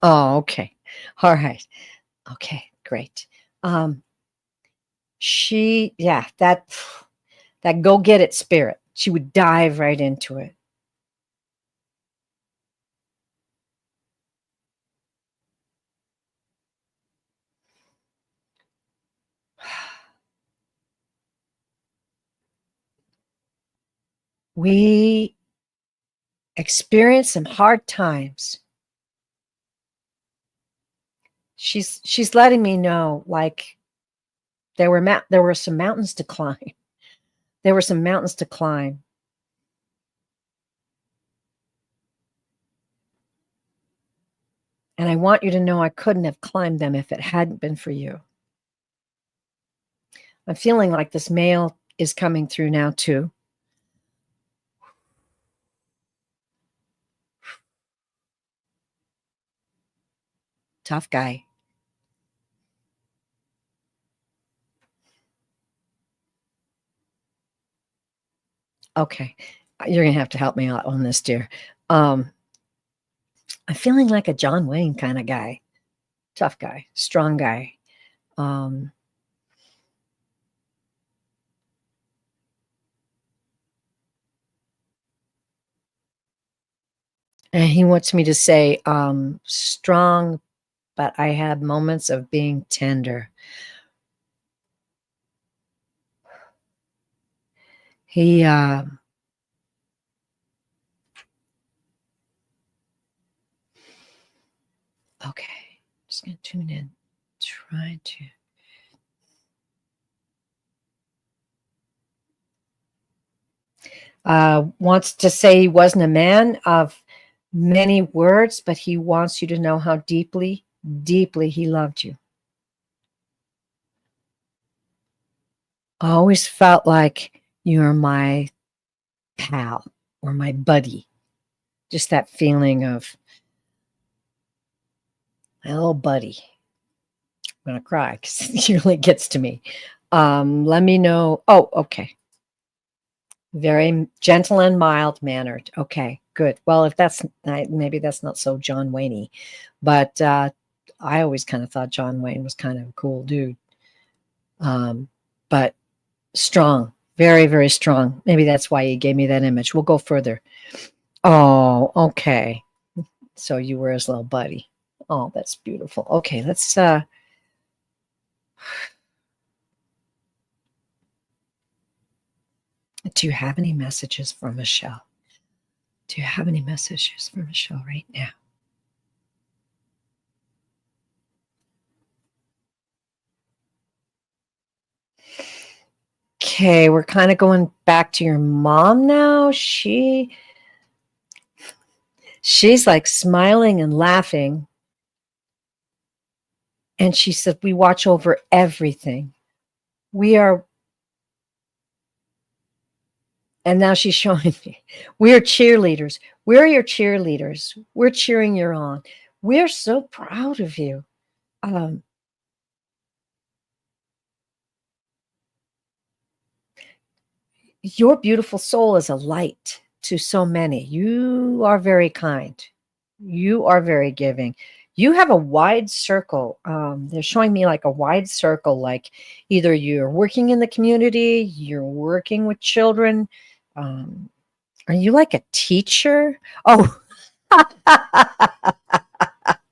okay. All right. Okay, great. That go get it spirit. She would dive right into it. We experienced some hard times. She's letting me know, like, there were some mountains to climb. There were some mountains to climb. And I want you to know I couldn't have climbed them if it hadn't been for you. I'm feeling like this male is coming through now too. Tough guy. Okay. You're going to have to help me out on this, dear. I'm feeling like a John Wayne kind of guy. Tough guy, strong guy. And he wants me to say strong, but I had moments of being tender. He okay, just gonna tune in, try to wants to say he wasn't a man of many words, but he wants you to know how deeply he loved you. I always felt like you were my pal or my buddy. Just that feeling of My little buddy. I'm going to cry because it really gets to me. Let me know. Oh, okay. Very gentle and mild mannered. Okay, good. Well, if that's maybe that's not so John Wayne-y, but I always kind of thought John Wayne was kind of a cool dude. But strong, very, very strong. Maybe that's why he gave me that image. We'll go further. Oh, okay. So you were his little buddy. Oh, that's beautiful. Okay, let's do you have any messages for Michelle? Do you have any messages for Michelle right now? Okay, we're kind of going back to your mom now. She's like smiling and laughing. And she said, we watch over everything. We are, and now she's showing me, we're cheerleaders. We're your cheerleaders. We're cheering you on. We're so proud of you. Your beautiful soul is a light to so many. You are very kind. You are very giving. You have a wide circle. They're showing me like a wide circle, like either you're working in the community, you're working with children. Um, are you like a teacher? Oh,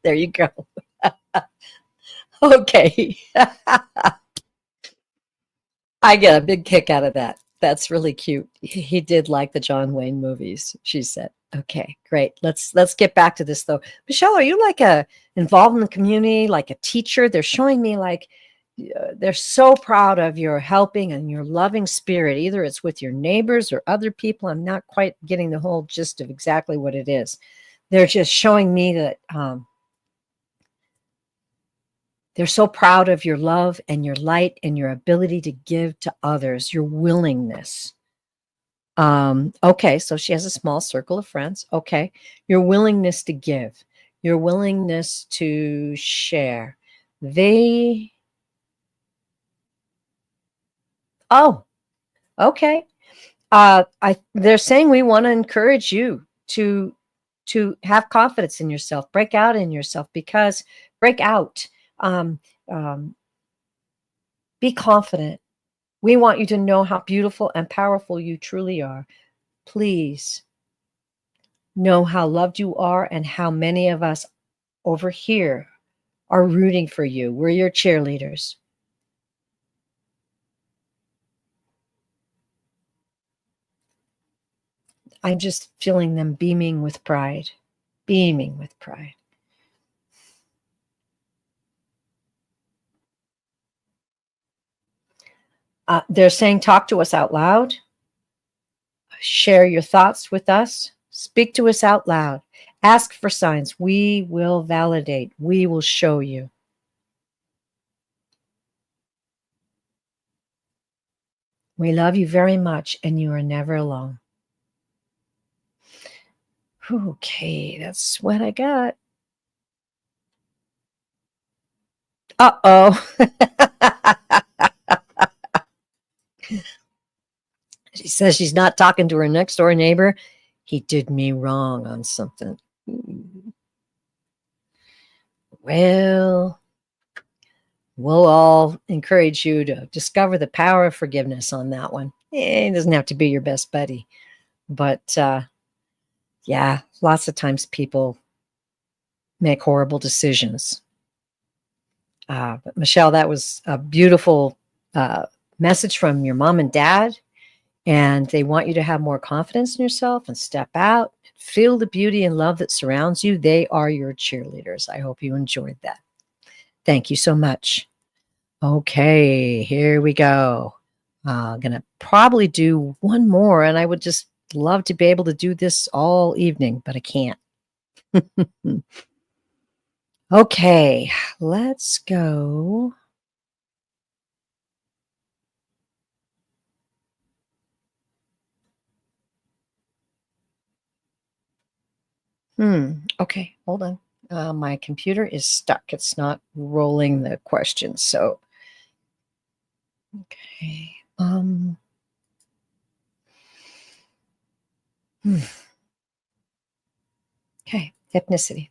there you go. Okay. I get a big kick out of that. That's really cute. He did like the John Wayne movies, she said. Okay, great. Let's get back to this though. Michelle, are you like a involved in the community, like a teacher? They're showing me like they're so proud of your helping and your loving spirit. Either it's with your neighbors or other people. I'm not quite getting the whole gist of exactly what it is. They're just showing me that they're so proud of your love and your light and your ability to give to others, your willingness. Okay, so she has a small circle of friends. Okay. Your willingness to give, your willingness to share. They, oh, okay. They're saying we want to encourage you to have confidence in yourself, break out in yourself, because break out. Um, um, be confident. We want you to know how beautiful and powerful you truly are. Please know how loved you are and how many of us over here are rooting for you. We're your cheerleaders. I'm just feeling them beaming with pride, beaming with pride. They're saying, talk to us out loud, share your thoughts with us, speak to us out loud, ask for signs. We will validate, we will show you. We love you very much, and you are never alone. Okay, that's what I got. Uh-oh. She says she's not talking to her next door neighbor. He did me wrong on something. Well, we'll all encourage you to discover the power of forgiveness on that one. It doesn't have to be your best buddy, but yeah, lots of times people make horrible decisions. But Michelle, that was a beautiful message from your mom and dad, and they want you to have more confidence in yourself and step out, feel the beauty and love that surrounds you. They are your cheerleaders. I hope you enjoyed that. Thank you so much. Okay, here we go. I'm going to probably do one more, and I would just love to be able to do this all evening, but I can't. Okay, let's go. Okay, hold on. My computer is stuck. It's not rolling the questions. So, okay. Okay. Ethnicity.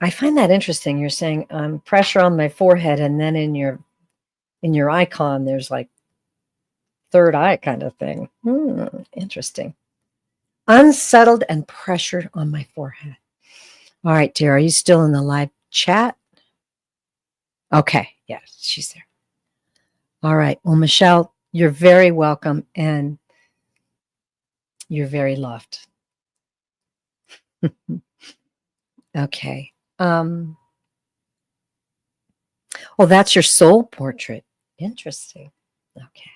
I find that interesting. You're saying pressure on my forehead, and then in your icon, there's like third eye kind of thing. Interesting. Unsettled and pressured on my forehead. All right, dear. Are you still in the live chat? Okay. Yeah, she's there. All right. Well, Michelle, you're very welcome and you're very loved. Okay. Oh, that's your soul portrait. Interesting. Okay.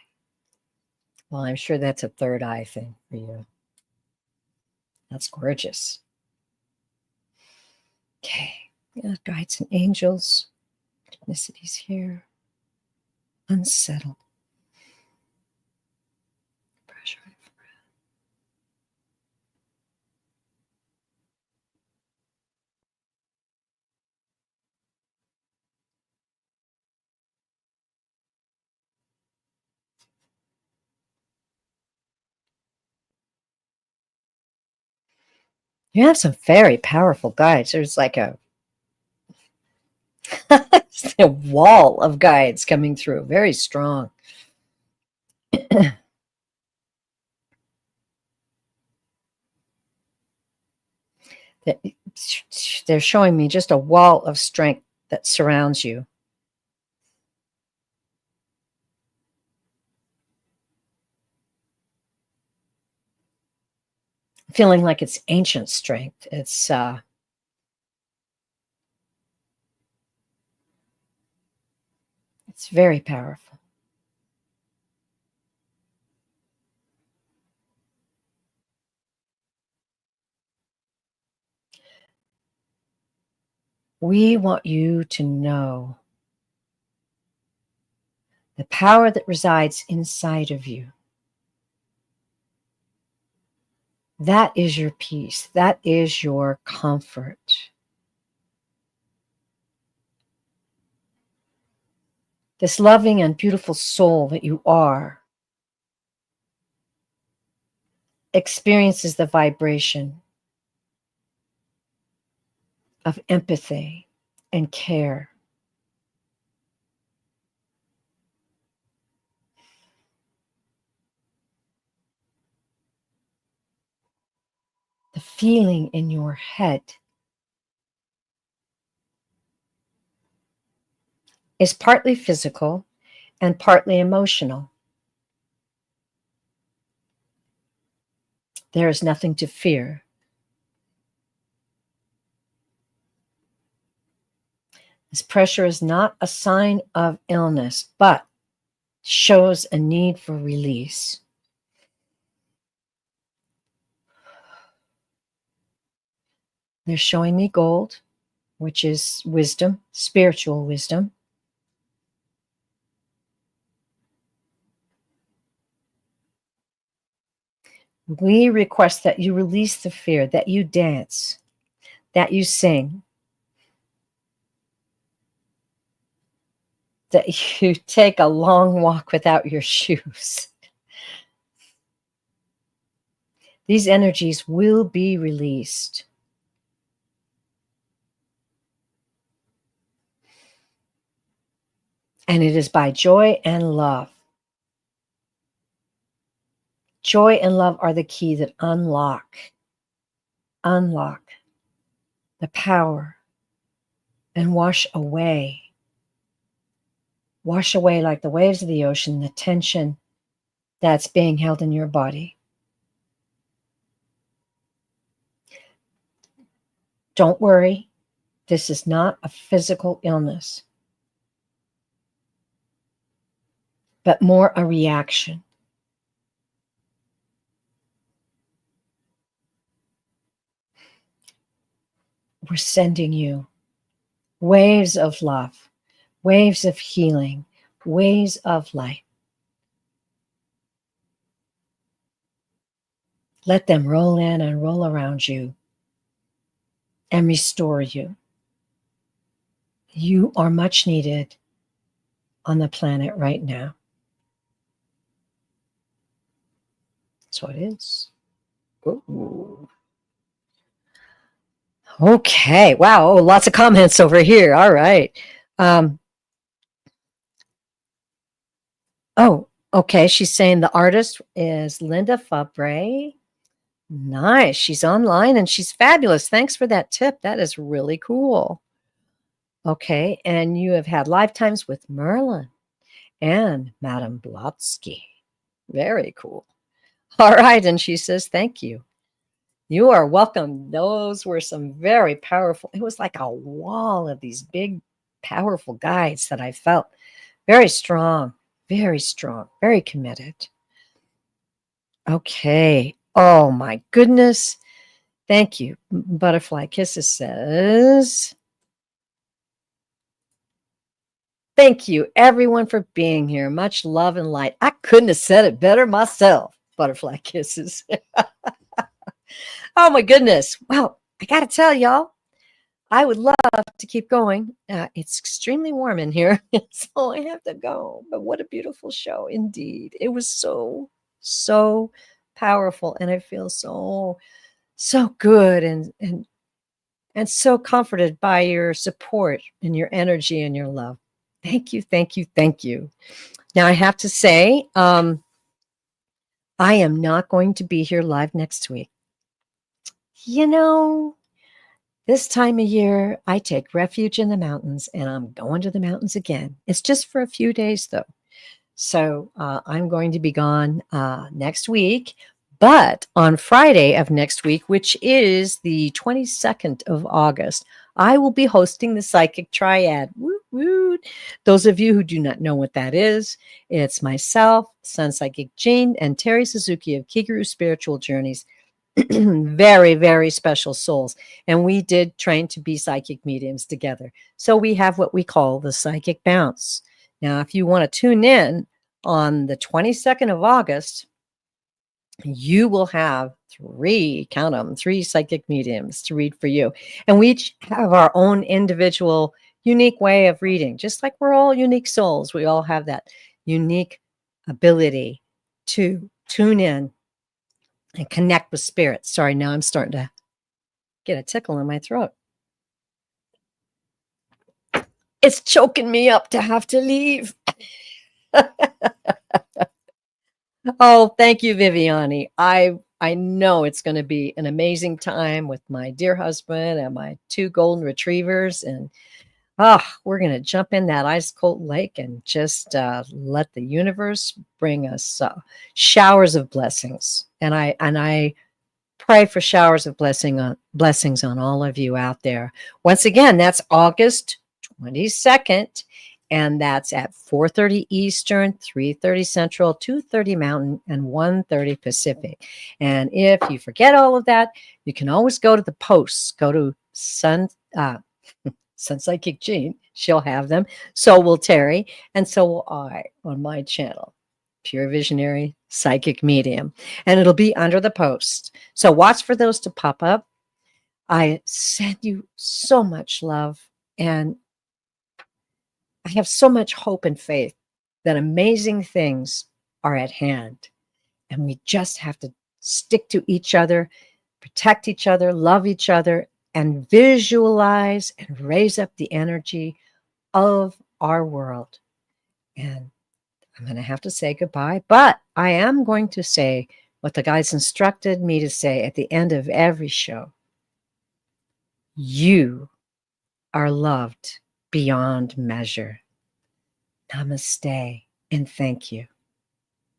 Well, I'm sure that's a third eye thing for you. That's gorgeous. Okay. Yeah, guides and angels. Ethnicities here. Unsettled. Pressure. You have some very powerful guides. There's like a wall of guides coming through. Very strong. They're showing me just a wall of strength that surrounds you. Feeling like it's ancient strength. It's very powerful. We want you to know the power that resides inside of you. That is your peace. That is your comfort. This loving and beautiful soul that you are experiences the vibration of empathy and care. The feeling in your head is partly physical and partly emotional. There is nothing to fear. This pressure is not a sign of illness, but shows a need for release. They're showing me gold, which is wisdom, spiritual wisdom. We request that you release the fear, that you dance, that you sing, that you take a long walk without your shoes. These energies will be released. And it is by joy and love. Joy and love are the key that unlock the power and wash away like the waves of the ocean, the tension that's being held in your body. Don't worry. This is not a physical illness, but more a reaction. We're sending you waves of love, waves of healing, waves of light. Let them roll in and roll around you. and restore you. You are much needed on the planet right now. So it is. Ooh. Okay. Wow. Oh, lots of comments over here. All right. Oh, okay. She's saying the artist is Linda Fabre. Nice. She's online and she's fabulous. Thanks for that tip. That is really cool. Okay. And you have had lifetimes with Merlin and Madame Blavatsky. Very cool. All right. And she says, thank you. You are welcome. Those were some very powerful. It was like a wall of these big, powerful guides that I felt very strong, very committed. Okay. Oh my goodness. Thank you. Butterfly Kisses says, thank you everyone for being here. Much love and light. I couldn't have said it better myself. Butterfly Kisses. Oh my goodness. Well, I got to tell y'all, I would love to keep going. It's extremely warm in here, so I have to go. But what a beautiful show indeed. It was so powerful, and I feel so good and so comforted by your support and your energy and your love. Thank you, thank you, thank you. Now I have to say, I am not going to be here live next week. You know, this time of year, I take refuge in the mountains, and I'm going to the mountains again. It's just for a few days, though. So I'm going to be gone next week. But on Friday of next week, which is the 22nd of August, I will be hosting the Psychic Triad. Woo, woo. Those of you who do not know what that is, it's myself, Sun Psychic Jean, and Terry Suzuki of Kiguru Spiritual Journeys. Very special souls, and we did train to be psychic mediums together. So we have what we call the psychic bounce. Now if you want to tune in on the 22nd of August, you will have three psychic mediums to read for you, and we each have our own individual unique way of reading. Just like we're all unique souls, we all have that unique ability to tune in and connect with spirit. Sorry, now I'm starting to get a tickle in my throat. It's choking me up to have to leave. Oh, thank you, Viviani. I know it's going to be an amazing time with my dear husband and my two golden retrievers. And we're going to jump in that ice cold lake and just let the universe bring us showers of blessings. And I pray for showers of blessings on all of you out there. Once again, that's August 22nd, and that's at 4:30 Eastern, 3:30 Central, 2:30 Mountain, and 1:30 Pacific. And if you forget all of that, you can always go to the posts. Go to Sun Psychic Jean. She'll have them. So will Terry, and so will I on my channel. Pure Visionary Psychic Medium, and it'll be under the post. So watch for those to pop up. I send you so much love, and I have so much hope and faith that amazing things are at hand, and we just have to stick to each other, protect each other, love each other, and visualize and raise up the energy of our world. And I'm going to have to say goodbye, but I am going to say what the guides instructed me to say at the end of every show. You are loved beyond measure. Namaste and thank you.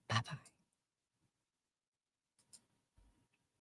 Bye-bye.